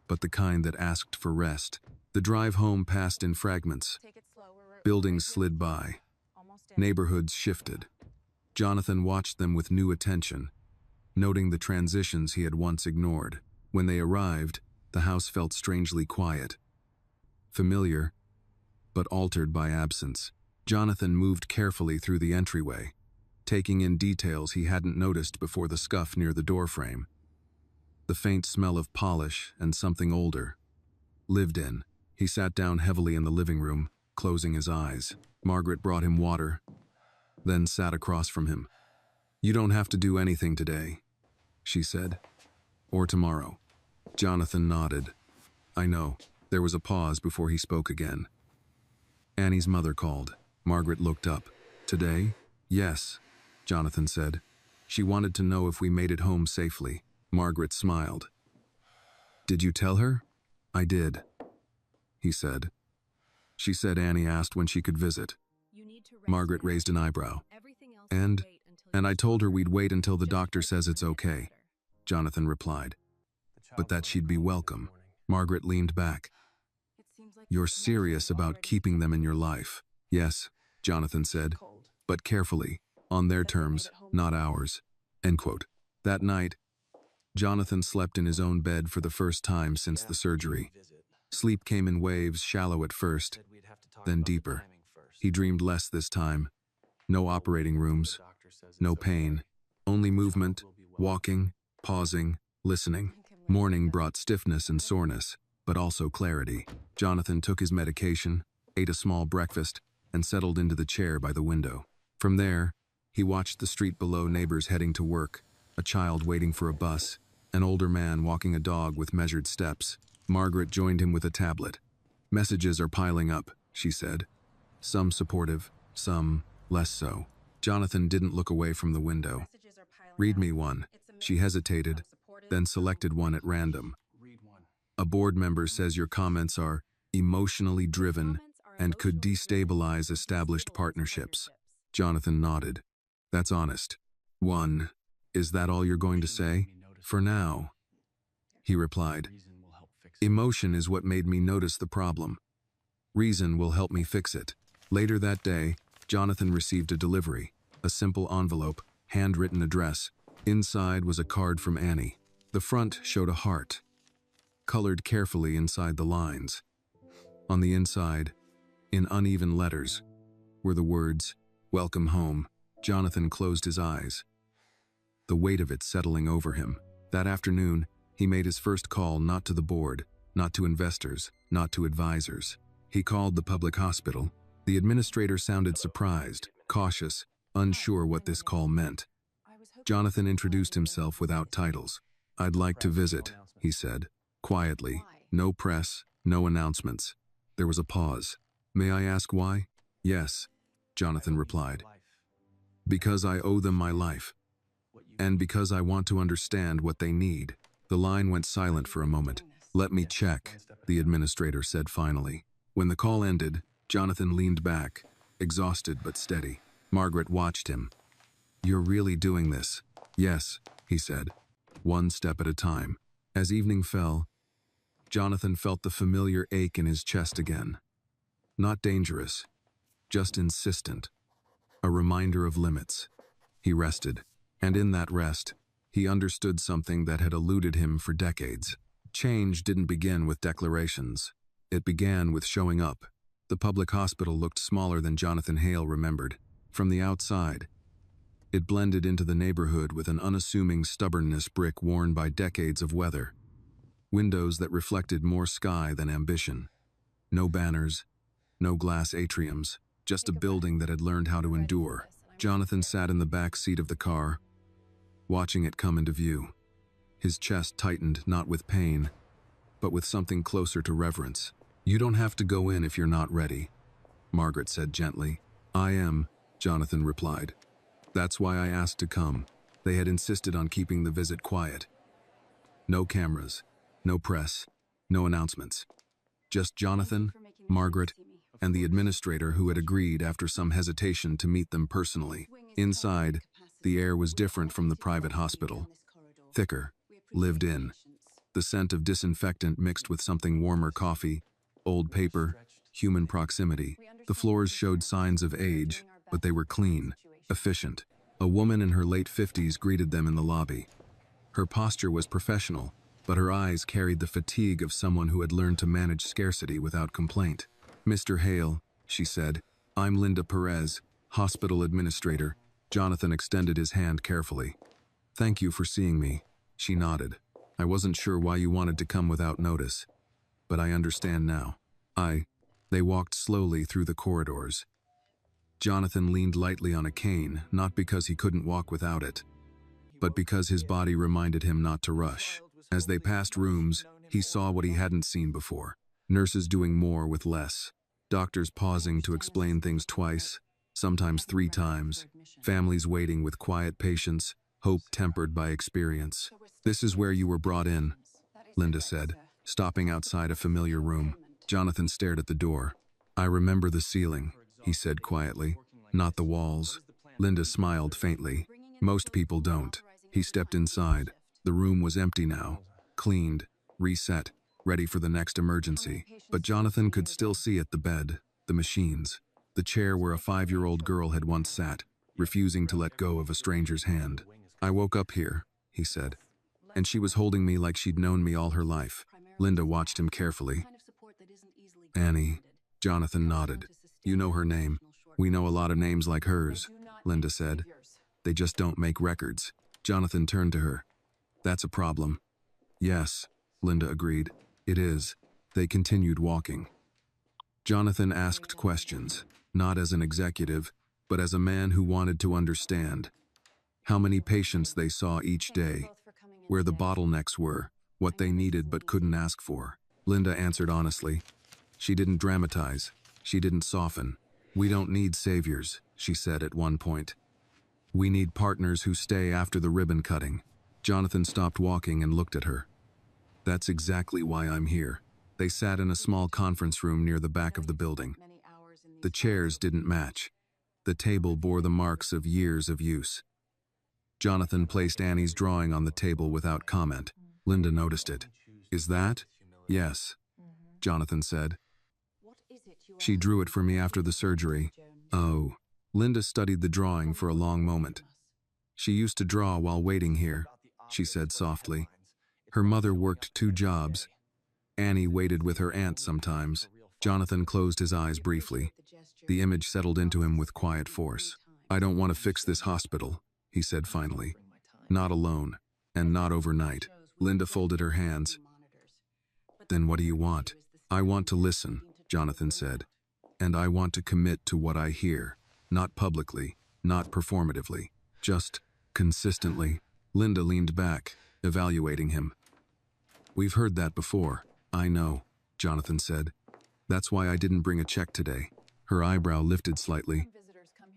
but the kind that asked for rest. The drive home passed in fragments. Buildings slid by. Neighborhoods shifted. Jonathan watched them with new attention, noting the transitions he had once ignored. When they arrived, the house felt strangely quiet. Familiar, but altered by absence. Jonathan moved carefully through the entryway, taking in details he hadn't noticed before: the scuff near the doorframe, the faint smell of polish and something older. Lived in. He sat down heavily in the living room, closing his eyes. Margaret brought him water, then sat across from him. You don't have to do anything today, she said. Or tomorrow. Jonathan nodded. I know. There was a pause before he spoke again. Annie's mother called. Margaret looked up. Today? Yes, Jonathan said. She wanted to know if we made it home safely. Margaret smiled. Did you tell her? I did, he said. She said Annie asked when she could visit. Margaret raised an eyebrow. And I told her we'd wait until the doctor says it's okay, Jonathan replied. But that she'd be welcome. Margaret leaned back. You're serious about keeping them in your life. Yes, Jonathan said, but carefully, on their terms, not ours. End quote. That night, Jonathan slept in his own bed for the first time since the surgery. Sleep came in waves, shallow at first, then deeper. He dreamed less this time. No operating rooms, no pain, only movement, walking, pausing, listening. Morning brought stiffness and soreness, but also clarity. Jonathan took his medication, ate a small breakfast, and settled into the chair by the window. From there, he watched the street below, neighbors heading to work, a child waiting for a bus, an older man walking a dog with measured steps. Margaret joined him with a tablet. Messages are piling up, she said. Some supportive, some less so. Jonathan didn't look away from the window. Read me one. She hesitated, then selected one at random. A board member says your comments are emotionally driven and could destabilize established partnerships. Jonathan nodded. That's honest. 1. Is that all you're going to say? For now, he replied. Emotion is what made me notice the problem. Reason will help me fix it. Later that day, Jonathan received a delivery, a simple envelope, handwritten address. Inside was a card from Annie. The front showed a heart, colored carefully inside the lines. On the inside, in uneven letters, were the words, "Welcome home." Jonathan closed his eyes, the weight of it settling over him. That afternoon, he made his first call not to the board, not to investors, not to advisors. He called the public hospital. The administrator sounded surprised, cautious, unsure what this call meant. Jonathan introduced himself without titles. I'd like to visit, he said, quietly. No press, no announcements. There was a pause. May I ask why? Yes, Jonathan replied. Because I owe them my life. And because I want to understand what they need. The line went silent for a moment. Let me check, the administrator said finally. When the call ended, Jonathan leaned back, exhausted but steady. Margaret watched him. You're really doing this? Yes, he said, one step at a time. As evening fell, Jonathan felt the familiar ache in his chest again. Not dangerous, just insistent. A reminder of limits. He rested, and in that rest, he understood something that had eluded him for decades. Change didn't begin with declarations. It began with showing up. The public hospital looked smaller than Jonathan Hale remembered. From the outside, it blended into the neighborhood with an unassuming stubbornness brick worn by decades of weather. Windows that reflected more sky than ambition. No banners, no glass atriums, just a building that had learned how to endure. Jonathan sat in the back seat of the car, watching it come into view. His chest tightened not with pain, but with something closer to reverence. You don't have to go in if you're not ready, Margaret said gently. I am, Jonathan replied. That's why I asked to come. They had insisted on keeping the visit quiet. No cameras, no press, no announcements. Just Jonathan, Margaret, and the administrator who had agreed after some hesitation to meet them personally. Inside, the air was different from the private hospital. Thicker, lived in. The scent of disinfectant mixed with something warmer coffee, old paper, human proximity. The floors showed signs of age, but they were clean, efficient. A woman in her late 50s greeted them in the lobby. Her posture was professional, but her eyes carried the fatigue of someone who had learned to manage scarcity without complaint. Mr. Hale, she said, I'm Linda Perez, hospital administrator. Jonathan extended his hand carefully. Thank you for seeing me, she nodded. I wasn't sure why you wanted to come without notice, but I understand now. They walked slowly through the corridors. Jonathan leaned lightly on a cane, not because he couldn't walk without it, but because his body reminded him not to rush. As they passed rooms, he saw what he hadn't seen before. Nurses doing more with less. Doctors pausing to explain things twice, sometimes 3 times. Families waiting with quiet patience, hope tempered by experience. This is where you were brought in, Linda said, stopping outside a familiar room. Jonathan stared at the door. I remember the ceiling, he said quietly, not the walls. Linda smiled faintly. Most people don't. He stepped inside. The room was empty now, cleaned, reset, ready for the next emergency. But Jonathan could still see it: the bed, the machines, the chair where a 5-year-old girl had once sat, refusing to let go of a stranger's hand. I woke up here, he said, and she was holding me like she'd known me all her life. Linda watched him carefully. Annie, Jonathan nodded. You know her name. We know a lot of names like hers, Linda said. They just don't make records. Jonathan turned to her. That's a problem. Yes, Linda agreed. It is. They continued walking. Jonathan asked questions, not as an executive, but as a man who wanted to understand. How many patients they saw each day, where the bottlenecks were, what they needed but couldn't ask for. Linda answered honestly. She didn't dramatize. She didn't soften. We don't need saviors, she said at one point. We need partners who stay after the ribbon cutting. Jonathan stopped walking and looked at her. That's exactly why I'm here. They sat in a small conference room near the back of the building. The chairs didn't match. The table bore the marks of years of use. Jonathan placed Annie's drawing on the table without comment. Linda noticed it. Is that? Yes, Jonathan said. She drew it for me after the surgery. Oh. Linda studied the drawing for a long moment. She used to draw while waiting here, she said softly. Her mother worked 2 jobs. Annie waited with her aunt sometimes. Jonathan closed his eyes briefly. The image settled into him with quiet force. I don't want to fix this hospital, he said finally. Not alone, and not overnight. Linda folded her hands. Then what do you want? I want to listen, Jonathan said. And I want to commit to what I hear. Not publicly, not performatively, just consistently. Linda leaned back, evaluating him. We've heard that before. I know, Jonathan said. That's why I didn't bring a check today. Her eyebrow lifted slightly.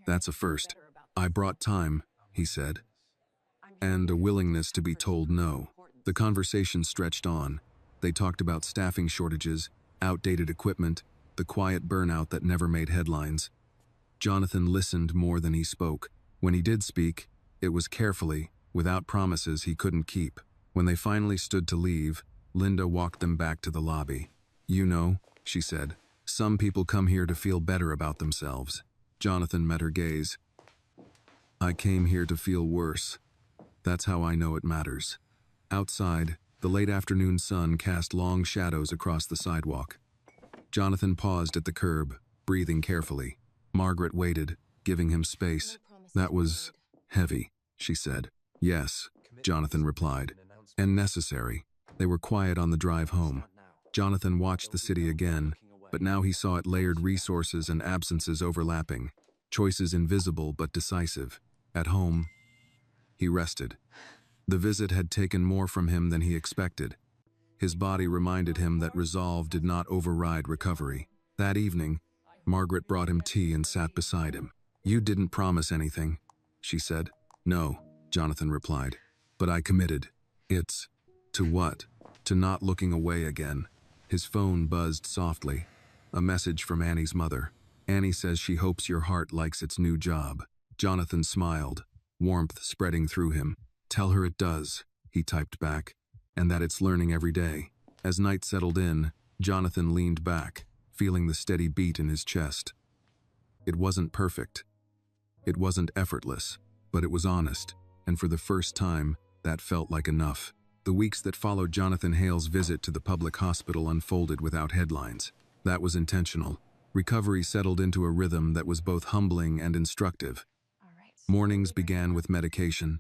That's a first. I brought time, he said. And a willingness to be told no. The conversation stretched on. They talked about staffing shortages, outdated equipment, the quiet burnout that never made headlines. Jonathan listened more than he spoke. When he did speak, it was carefully, without promises he couldn't keep. When they finally stood to leave, Linda walked them back to the lobby. You know, she said, some people come here to feel better about themselves. Jonathan met her gaze. I came here to feel worse. That's how I know it matters. Outside, the late afternoon sun cast long shadows across the sidewalk. Jonathan paused at the curb, breathing carefully. Margaret waited, giving him space. That was heavy, she said. Yes, Jonathan replied. And necessary. They were quiet on the drive home. Jonathan watched the city again, but now he saw it layered resources and absences overlapping. Choices invisible but decisive. At home, he rested. The visit had taken more from him than he expected. His body reminded him that resolve did not override recovery. That evening, Margaret brought him tea and sat beside him. You didn't promise anything, she said. No, Jonathan replied. But I committed. It's… to what? To not looking away again. His phone buzzed softly. A message from Annie's mother. Annie says she hopes your heart likes its new job. Jonathan smiled, warmth spreading through him. Tell her it does, he typed back, and that it's learning every day. As night settled in, Jonathan leaned back, feeling the steady beat in his chest. It wasn't perfect. It wasn't effortless, but it was honest, and for the first time, that felt like enough. The weeks that followed Jonathan Hale's visit to the public hospital unfolded without headlines. That was intentional. Recovery settled into a rhythm that was both humbling and instructive. Mornings began with medication,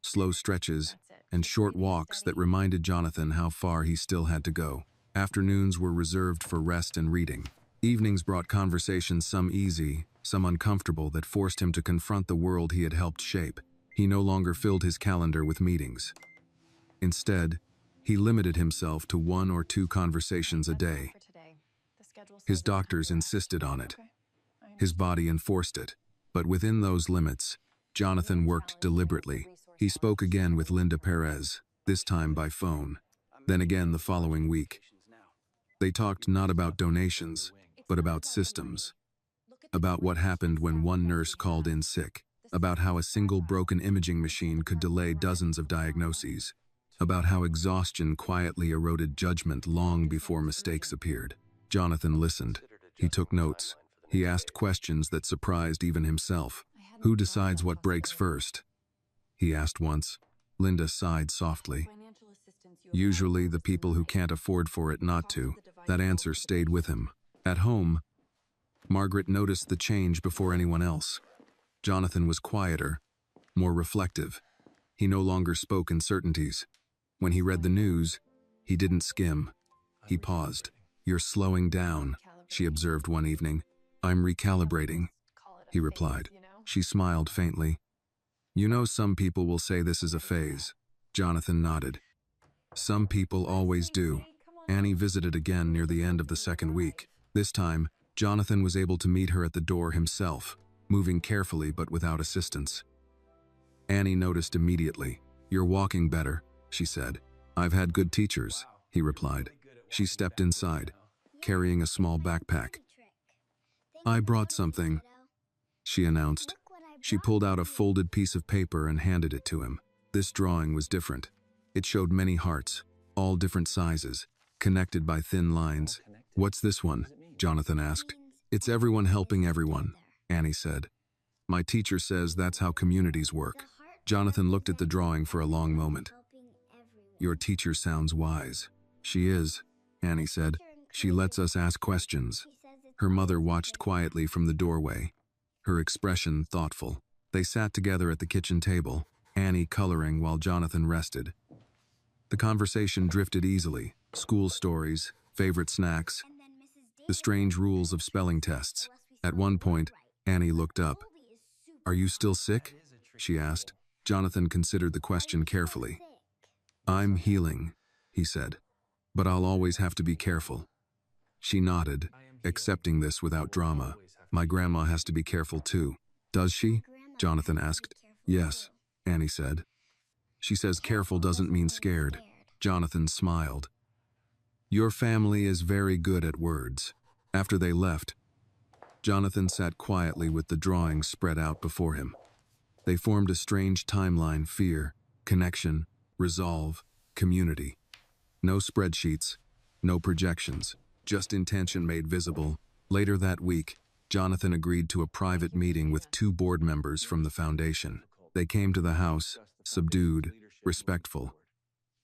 slow stretches, and short walks that reminded Jonathan how far he still had to go. Afternoons were reserved for rest and reading. Evenings brought conversations, some easy, some uncomfortable, that forced him to confront the world he had helped shape. He no longer filled his calendar with meetings. Instead, he limited himself to 1 or 2 conversations a day. His doctors insisted on it. His body enforced it. But within those limits, Jonathan worked deliberately. He spoke again with Linda Perez, this time by phone, then again the following week. They talked not about donations, but about systems. About what happened when one nurse called in sick. About how a single broken imaging machine could delay dozens of diagnoses. About how exhaustion quietly eroded judgment long before mistakes appeared. Jonathan listened. He took notes. He asked questions that surprised even himself. Who decides what breaks first? He asked once. Linda sighed softly. Usually the people who can't afford for it not to. That answer stayed with him. At home, Margaret noticed the change before anyone else. Jonathan was quieter, more reflective. He no longer spoke in certainties. When he read the news, he didn't skim. He paused. You're slowing down, she observed one evening. I'm recalibrating, he replied. She smiled faintly. You know, some people will say this is a phase. Jonathan nodded. Some people always do. Annie visited again near the end of the second week. This time, Jonathan was able to meet her at the door himself, moving carefully but without assistance. Annie noticed immediately. "You're walking better," she said. "I've had good teachers," he replied. She stepped inside, carrying a small backpack. "I brought something," she announced. She pulled out a folded piece of paper and handed it to him. This drawing was different. It showed many hearts, all different sizes, connected by thin lines. "What's this one?" Jonathan asked. "It's everyone helping everyone," Annie said. "My teacher says that's how communities work." Jonathan looked at the drawing for a long moment. "Your teacher sounds wise." "She is," Annie said. "She lets us ask questions." Her mother watched quietly from the doorway, her expression thoughtful. They sat together at the kitchen table, Annie coloring while Jonathan rested. The conversation drifted easily: school stories, favorite snacks, the strange rules of spelling tests. At one point, Annie looked up. "Are you still sick?" she asked. Jonathan considered the question carefully. "I'm healing," he said, "but I'll always have to be careful." She nodded, accepting this without drama. "My grandma has to be careful too." "Does she?" Jonathan asked. "Yes," Annie said. "She says careful doesn't mean scared." Jonathan smiled. "Your family is very good at words." After they left, Jonathan sat quietly with the drawings spread out before him. They formed a strange timeline: fear, connection, resolve, community. No spreadsheets, no projections, just intention made visible. Later that week, Jonathan agreed to a private meeting with 2 board members from the foundation. They came to the house, subdued, respectful.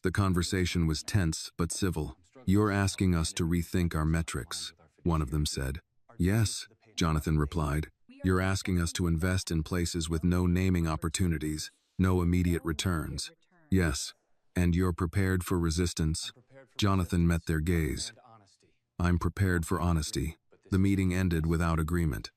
The conversation was tense but civil. "You're asking us to rethink our metrics," one of them said. "Yes," Jonathan replied. "You're asking us to invest in places with no naming opportunities, no immediate returns." "Yes. And you're prepared for resistance?" Jonathan met their gaze. "I'm prepared for honesty." The meeting ended without agreement.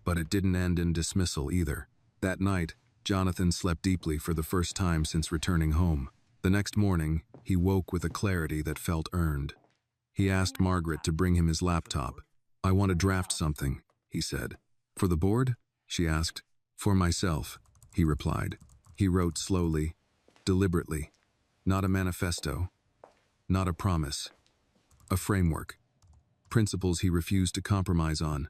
But it didn't end in dismissal either. That night, Jonathan slept deeply for the first time since returning home. The next morning, he woke with a clarity that felt earned. He asked Margaret to bring him his laptop. "I want to draft something," he said. "For the board?" she asked. "For myself," he replied. He wrote slowly, deliberately. Not a manifesto, not a promise. A framework. Principles he refused to compromise on,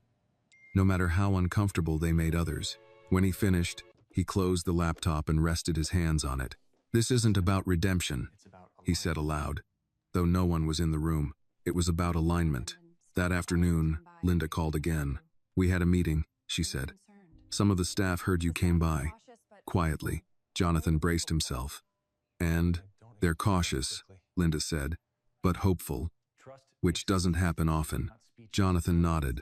no matter how uncomfortable they made others. When he finished, he closed the laptop and rested his hands on it. "This isn't about redemption," he said aloud, though no one was in the room. "It was about alignment." That afternoon, Linda called again. "We had a meeting," she said. "Some of the staff heard you came by." Quietly, Jonathan braced himself. "And they're cautious," Linda said, "but hopeful, which doesn't happen often." Jonathan nodded.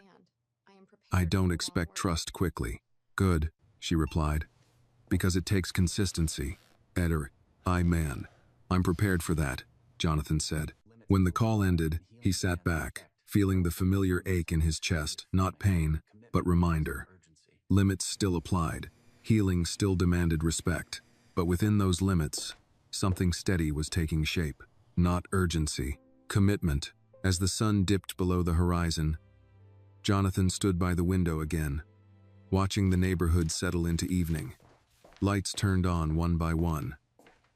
"I don't expect trust quickly." "Good," she replied, "because it takes consistency. Man. I'm prepared for that," Jonathan said. When the call ended, he sat back, feeling the familiar ache in his chest, not pain, but reminder. Limits still applied. Healing still demanded respect. But within those limits, something steady was taking shape. Not urgency, commitment. As the sun dipped below the horizon, Jonathan stood by the window again, watching the neighborhood settle into evening. Lights turned on one by one.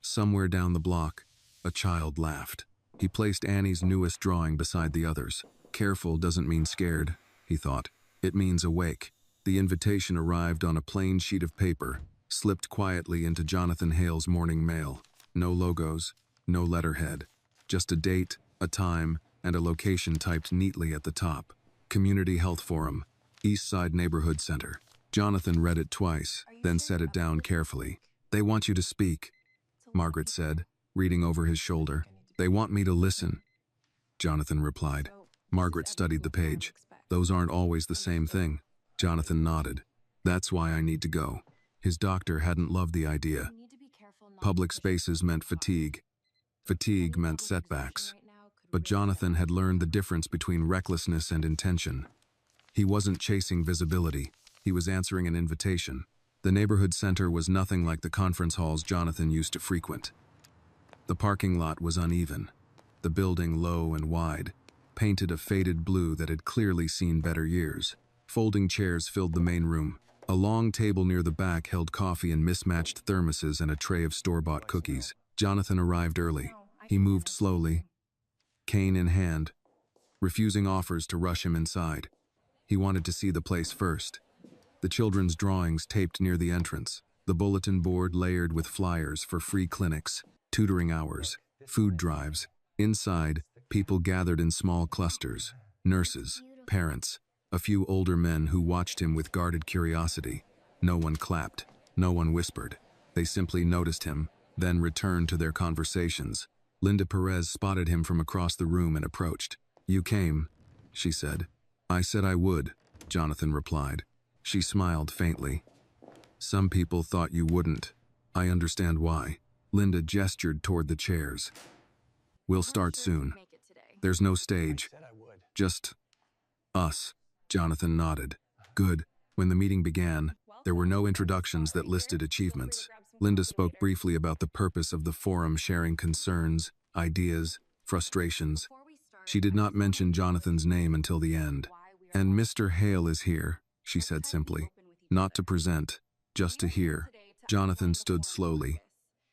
Somewhere down the block, a child laughed. He placed Annie's newest drawing beside the others. Careful doesn't mean scared, he thought. It means awake. The invitation arrived on a plain sheet of paper, slipped quietly into Jonathan Hale's morning mail. No logos, no letterhead. Just a date, a time, and a location typed neatly at the top. Community Health Forum, East Side Neighborhood Center. Jonathan read it twice, then set it down carefully. "They want you to speak," Margaret said, reading over his shoulder. "They want me to listen," Jonathan replied. Margaret studied the page. "Those aren't always the same thing." Jonathan nodded. "That's why I need to go." His doctor hadn't loved the idea. Public spaces meant fatigue. Fatigue meant setbacks. But Jonathan had learned the difference between recklessness and intention. He wasn't chasing visibility. He was answering an invitation. The neighborhood center was nothing like the conference halls Jonathan used to frequent. The parking lot was uneven, the building low and wide, painted a faded blue that had clearly seen better years. Folding chairs filled the main room, A long table near the back held coffee in mismatched thermoses and a tray of store-bought cookies. Jonathan arrived early. He moved slowly, cane in hand, refusing offers to rush him inside. He wanted to see the place first. The children's drawings taped near the entrance, the bulletin board layered with flyers for free clinics, tutoring hours, food drives. Inside, people gathered in small clusters, nurses, parents, a few older men who watched him with guarded curiosity. No one clapped, no one whispered. They simply noticed him, then returned to their conversations. Linda Perez spotted him from across the room and approached. "You came," she said. "I said I would," Jonathan replied. She smiled faintly. "Some people thought you wouldn't. I understand why." Linda gestured toward the chairs. "We'll start soon. There's no stage. Just us." Jonathan nodded. "Good." When the meeting began, there were no introductions that listed achievements. Linda spoke briefly about the purpose of the forum, sharing concerns, ideas, frustrations. She did not mention Jonathan's name until the end. "And Mr. Hale is here," she said simply. "Not to present, just to hear." Jonathan stood slowly,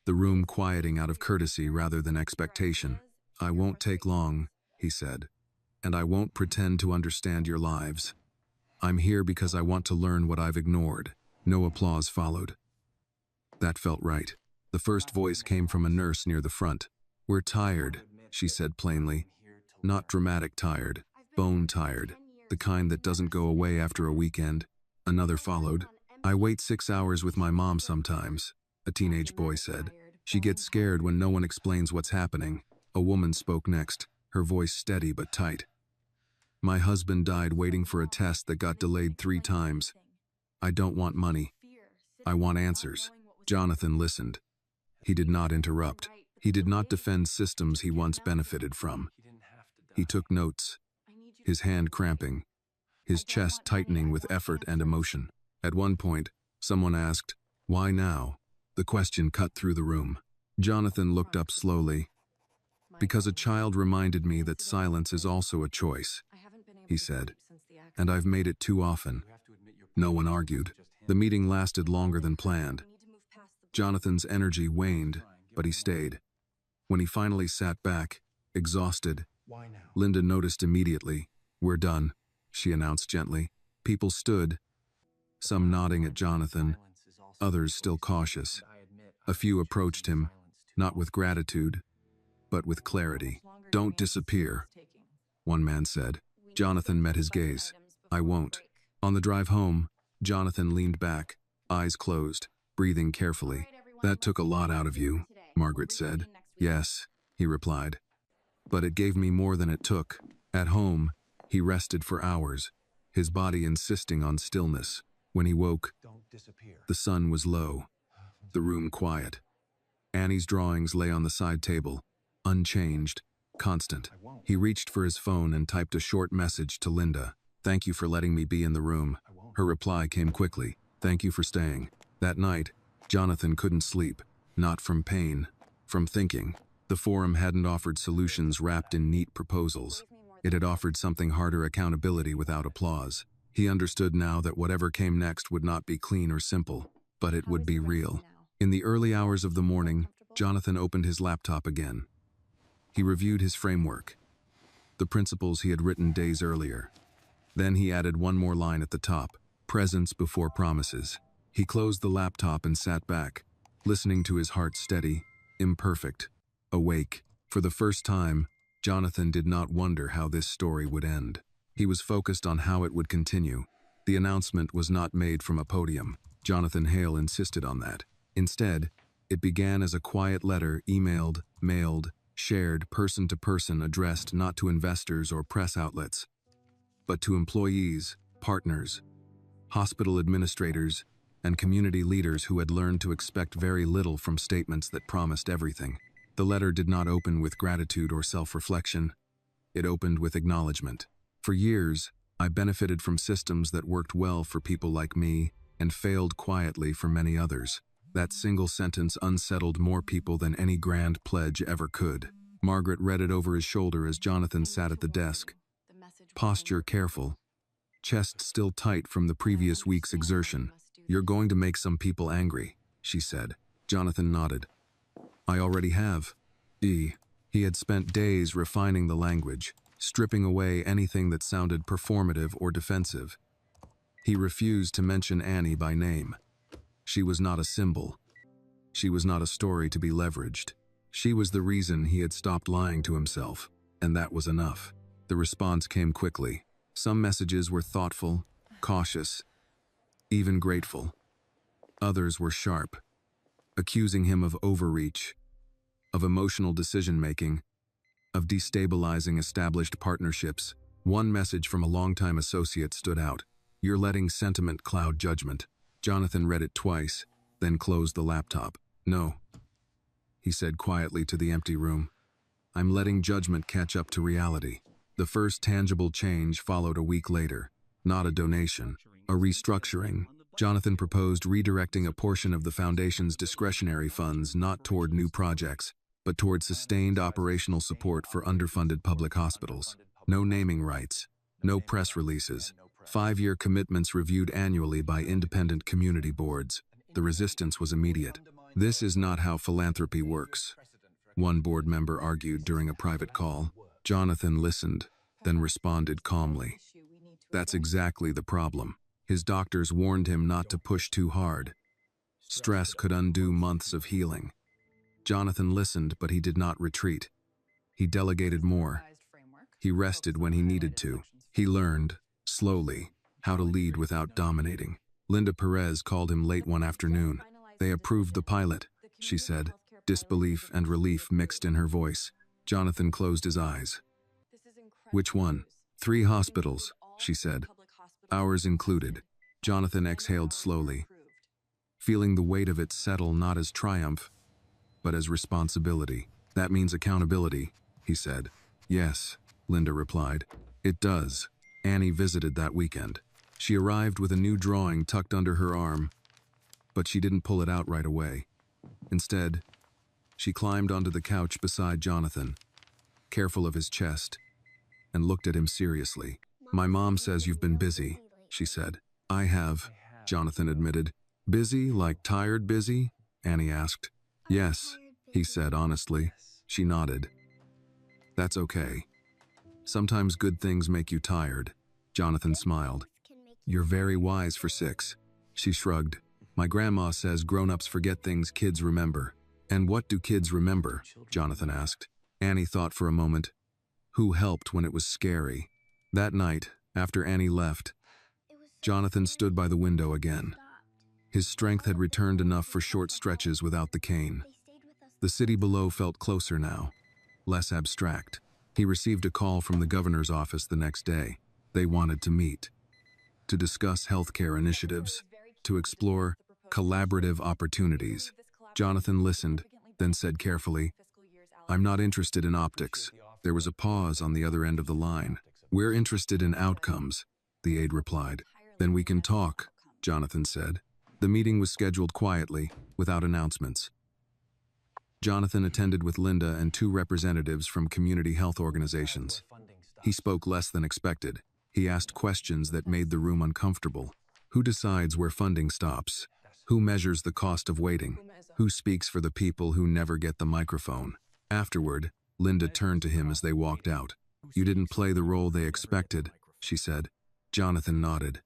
the room quieting out of courtesy rather than expectation. "I won't take long," he said, "and I won't pretend to understand your lives. I'm here because I want to learn what I've ignored." No applause followed. That felt right. The first voice came from a nurse near the front. "We're tired," she said plainly. "Not dramatic tired, bone tired, the kind that doesn't go away after a weekend." Another followed. "I wait 6 hours with my mom sometimes," a teenage boy said. "She gets scared when no one explains what's happening." A woman spoke next, her voice steady but tight. "My husband died waiting for a test that got delayed 3 times. I don't want money. I want answers." Jonathan listened. He did not interrupt. He did not defend systems he once benefited from. He took notes, his hand cramping, his chest tightening with effort and emotion. At one point, someone asked, "Why now?" The question cut through the room. Jonathan looked up slowly. "Because a child reminded me that silence is also a choice," he said, "and I've made it too often." No one argued. The meeting lasted longer than planned. Jonathan's energy waned, but he stayed. When he finally sat back, exhausted, Linda noticed immediately. "We're done," she announced gently. People stood, some nodding at Jonathan, others still cautious. A few approached him, not with gratitude, but with clarity. "Don't disappear," one man said. Jonathan met his gaze. "I won't." On the drive home, Jonathan leaned back, eyes closed, breathing carefully. "That took a lot out of you," Margaret said. "Yes," he replied. "But it gave me more than it took." At home, he rested for hours, his body insisting on stillness. When he woke, the sun was low, the room quiet. Annie's drawings lay on the side table, unchanged, constant. He reached for his phone and typed a short message to Linda. "Thank you for letting me be in the room." Her reply came quickly. "Thank you for staying." That night, Jonathan couldn't sleep, not from pain, from thinking. The forum hadn't offered solutions wrapped in neat proposals. It had offered something harder: accountability without applause. He understood now that whatever came next would not be clean or simple, but it would be real. In the early hours of the morning, Jonathan opened his laptop again. He reviewed his framework, the principles he had written days earlier. Then he added one more line at the top: presence before promises. He closed the laptop and sat back, listening to his heart steady, imperfect, awake. For the first time, Jonathan did not wonder how this story would end. He was focused on how it would continue. The announcement was not made from a podium. Jonathan Hale insisted on that. Instead, it began as a quiet letter, emailed, mailed, shared person to person, addressed not to investors or press outlets, but to employees, partners, hospital administrators, and community leaders who had learned to expect very little from statements that promised everything. The letter did not open with gratitude or self-reflection. It opened with acknowledgement. "For years, I benefited from systems that worked well for people like me and failed quietly for many others." That single sentence unsettled more people than any grand pledge ever could. Margaret read it over his shoulder as Jonathan sat at the desk, posture careful, chest still tight from the previous week's exertion. You're going to make some people angry, she said. Jonathan nodded. I already have. He had spent days refining the language, stripping away anything that sounded performative or defensive. He refused to mention Annie by name. She was not a symbol. She was not a story to be leveraged. She was the reason he had stopped lying to himself, and that was enough. The response came quickly. Some messages were thoughtful, cautious, even grateful. Others were sharp, accusing him of overreach, of emotional decision-making, of destabilizing established partnerships. One message from a longtime associate stood out. You're letting sentiment cloud judgment. Jonathan read it twice, then closed the laptop. No, he said quietly to the empty room. I'm letting judgment catch up to reality. The first tangible change followed a week later. Not a donation, a restructuring. Jonathan proposed redirecting a portion of the foundation's discretionary funds not toward new projects, but toward sustained operational support for underfunded public hospitals. No naming rights, no press releases. 5-year commitments reviewed annually by independent community boards. The resistance was immediate. This is not how philanthropy works, one board member argued during a private call. Jonathan listened, then responded calmly. That's exactly the problem. His doctors warned him not to push too hard. Stress could undo months of healing. Jonathan listened, but he did not retreat. He delegated more. He rested when he needed to. He learned, slowly, how to lead without dominating. Linda Perez called him late one afternoon. They approved the pilot, she said, disbelief and relief mixed in her voice. Jonathan closed his eyes. Which one? 3 hospitals, she said. Ours included. Jonathan exhaled slowly, feeling the weight of it settle not as triumph, but as responsibility. That means accountability, he said. Yes, Linda replied. It does. Annie visited that weekend. She arrived with a new drawing tucked under her arm, but she didn't pull it out right away. Instead, she climbed onto the couch beside Jonathan, careful of his chest, and looked at him seriously. My mom says you've been busy, she said. I have, Jonathan admitted. Busy, like tired busy? Annie asked. Yes, he said honestly. She nodded. That's okay. Sometimes good things make you tired. Jonathan smiled. You're very wise for 6. She shrugged. My grandma says grown-ups forget things kids remember. And what do kids remember? Jonathan asked. Annie thought for a moment. Who helped when it was scary? That night, after Annie left, Jonathan stood by the window again. His strength had returned enough for short stretches without the cane. The city below felt closer now, less abstract. He received a call from the governor's office the next day. They wanted to meet, to discuss healthcare initiatives, to explore collaborative opportunities. Jonathan listened, then said carefully, I'm not interested in optics. There was a pause on the other end of the line. We're interested in outcomes, the aide replied. Then we can talk, Jonathan said. The meeting was scheduled quietly, without announcements. Jonathan attended with Linda and 2 representatives from community health organizations. He spoke less than expected. He asked questions that made the room uncomfortable. Who decides where funding stops? Who measures the cost of waiting? Who speaks for the people who never get the microphone? Afterward, Linda turned to him as they walked out. You didn't play the role they expected, she said. Jonathan nodded.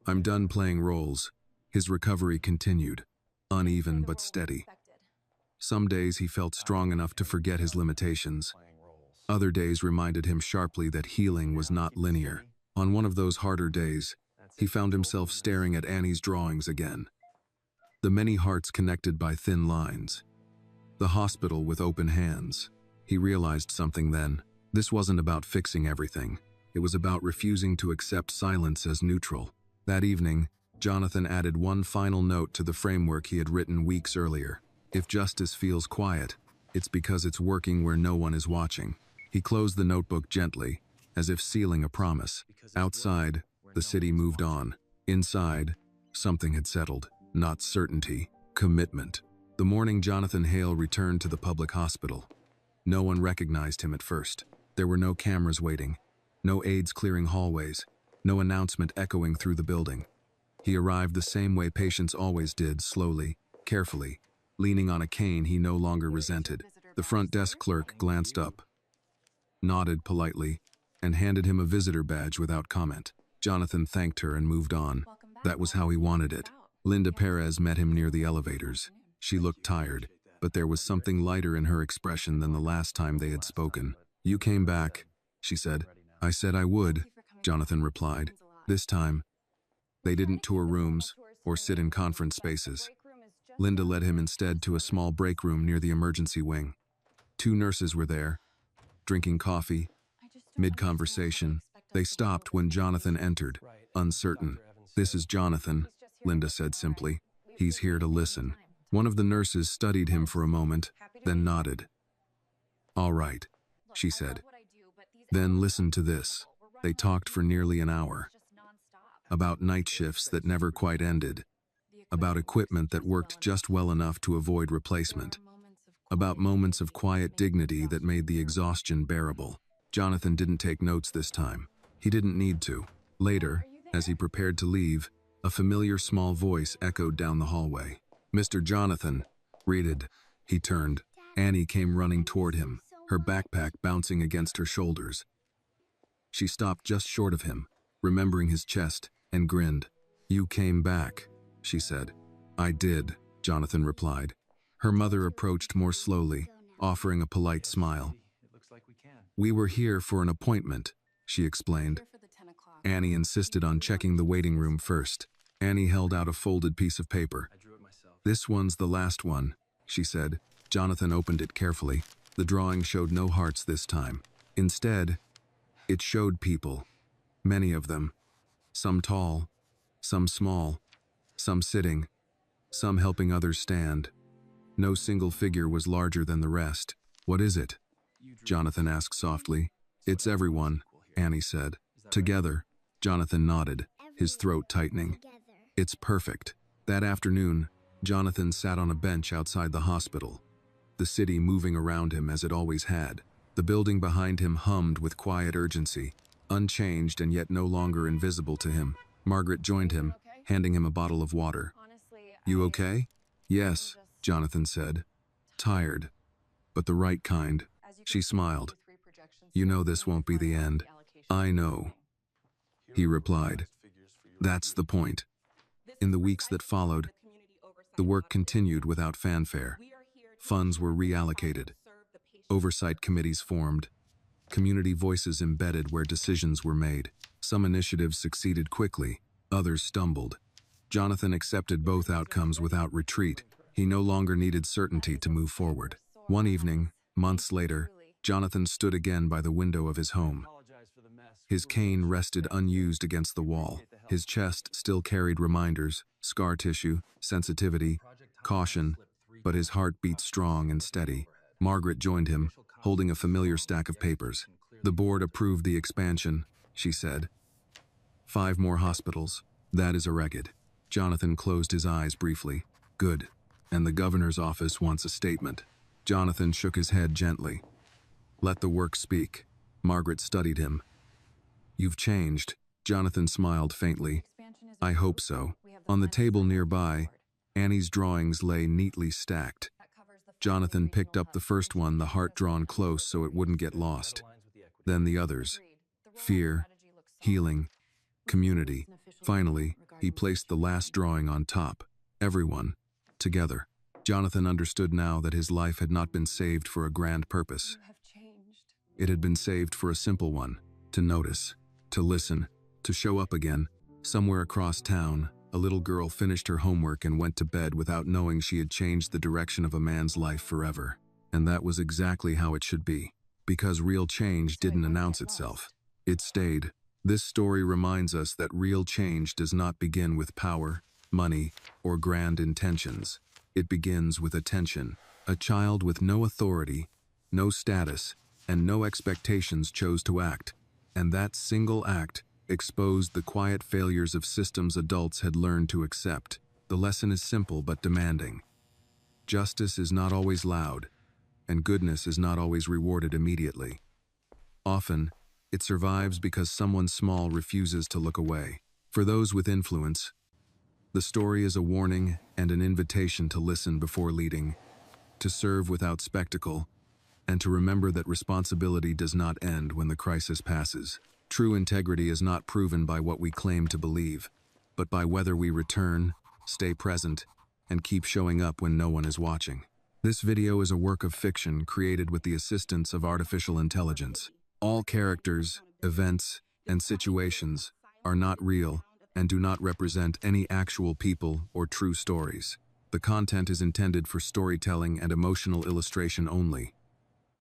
I'm done playing roles. His recovery continued, uneven but steady. Some days he felt strong enough to forget his limitations. Other days reminded him sharply that healing was not linear. On one of those harder days, he found himself staring at Annie's drawings again. The many hearts connected by thin lines. The hospital with open hands. He realized something then. This wasn't about fixing everything. It was about refusing to accept silence as neutral. That evening, Jonathan added one final note to the framework he had written weeks earlier. If justice feels quiet, it's because it's working where no one is watching. He closed the notebook gently, as if sealing a promise. Outside, the city moved on. Inside, something had settled. Not certainty, commitment. The morning Jonathan Hale returned to the public hospital. No one recognized him at first. There were no cameras waiting, no aides clearing hallways, no announcement echoing through the building. He arrived the same way patients always did, slowly, carefully, leaning on a cane he no longer resented. The front desk clerk glanced up, nodded politely, and handed him a visitor badge without comment. Jonathan thanked her and moved on. That was how he wanted it. Linda Perez met him near the elevators. She looked tired, but there was something lighter in her expression than the last time they had spoken. "You came back," she said. "I said I would," Jonathan replied. This time, they didn't tour rooms or sit in conference spaces. Linda led him instead to a small break room near the emergency wing. 2 nurses were there, drinking coffee. Mid-conversation, they stopped when Jonathan entered, uncertain. "This is Jonathan," Linda said simply. "He's here to listen." One of the nurses studied him for a moment, then nodded. "All right," she said. "Then listen to this." They talked for nearly an hour. About night shifts that never quite ended. About equipment that worked just well enough to avoid replacement. About moments of quiet dignity that made the exhaustion bearable. Jonathan didn't take notes this time. He didn't need to. Later, as he prepared to leave, a familiar small voice echoed down the hallway. "Mr. Jonathan," greeted. He turned. Annie came running toward him, her backpack bouncing against her shoulders. She stopped just short of him, remembering his chest, and grinned. "You came back," she said. "I did," Jonathan replied. Her mother approached more slowly, offering a polite smile. "We were here for an appointment," she explained. Annie insisted on checking the waiting room first. Annie held out a folded piece of paper. "This one's the last one," she said. Jonathan opened it carefully. The drawing showed no hearts this time. Instead, it showed people. Many of them. Some tall, some small, some sitting, some helping others stand. No single figure was larger than the rest. "What is it?" Jonathan asked softly. "It's everyone," Annie said. "Together." Jonathan nodded, his throat tightening. "It's perfect." That afternoon, Jonathan sat on a bench outside the hospital, the city moving around him as it always had. The building behind him hummed with quiet urgency, unchanged and yet no longer invisible to him. Margaret joined him, handing him a bottle of water. "You okay?" "Yes," Jonathan said. "Tired, but the right kind." She smiled. "You know this won't be the end." "I know," he replied. "That's the point." In the weeks that followed, the work continued without fanfare. Funds were reallocated. Oversight committees formed. Community voices embedded where decisions were made. Some initiatives succeeded quickly, others stumbled. Jonathan accepted both outcomes without retreat. He no longer needed certainty to move forward. One evening, months later, Jonathan stood again by the window of his home. His cane rested unused against the wall. His chest still carried reminders, scar tissue, sensitivity, caution, but his heart beat strong and steady. Margaret joined him, holding a familiar stack of papers. "The board approved the expansion," she said. "5 more hospitals. That is a record." Jonathan closed his eyes briefly. "Good. And the governor's office wants a statement." Jonathan shook his head gently. "Let the work speak." Margaret studied him. "You've changed." Jonathan smiled faintly. "I hope so." On the table nearby, Annie's drawings lay neatly stacked. Jonathan picked up the first one, the heart drawn close so it wouldn't get lost. Then the others. Fear, healing, community. Finally, he placed the last drawing on top. Everyone, together. Jonathan understood now that his life had not been saved for a grand purpose. It had been saved for a simple one: to notice, to listen, to show up again. Somewhere across town, a little girl finished her homework and went to bed without knowing she had changed the direction of a man's life forever. And that was exactly how it should be. Because real change didn't announce itself. It stayed. This story reminds us that real change does not begin with power, money, or grand intentions. It begins with attention. A child with no authority, no status, and no expectations chose to act. And that single act exposed the quiet failures of systems adults had learned to accept. The lesson is simple but demanding. Justice is not always loud, and goodness is not always rewarded immediately. Often, it survives because someone small refuses to look away. For those with influence, The story is a warning and an invitation to listen before leading, to serve without spectacle, and to remember that responsibility does not end when the crisis passes. True integrity is not proven by what we claim to believe, but by whether we return, stay present, and keep showing up when no one is watching. This video is a work of fiction created with the assistance of artificial intelligence. All characters, events, and situations are not real and do not represent any actual people or true stories. The content is intended for storytelling and emotional illustration only,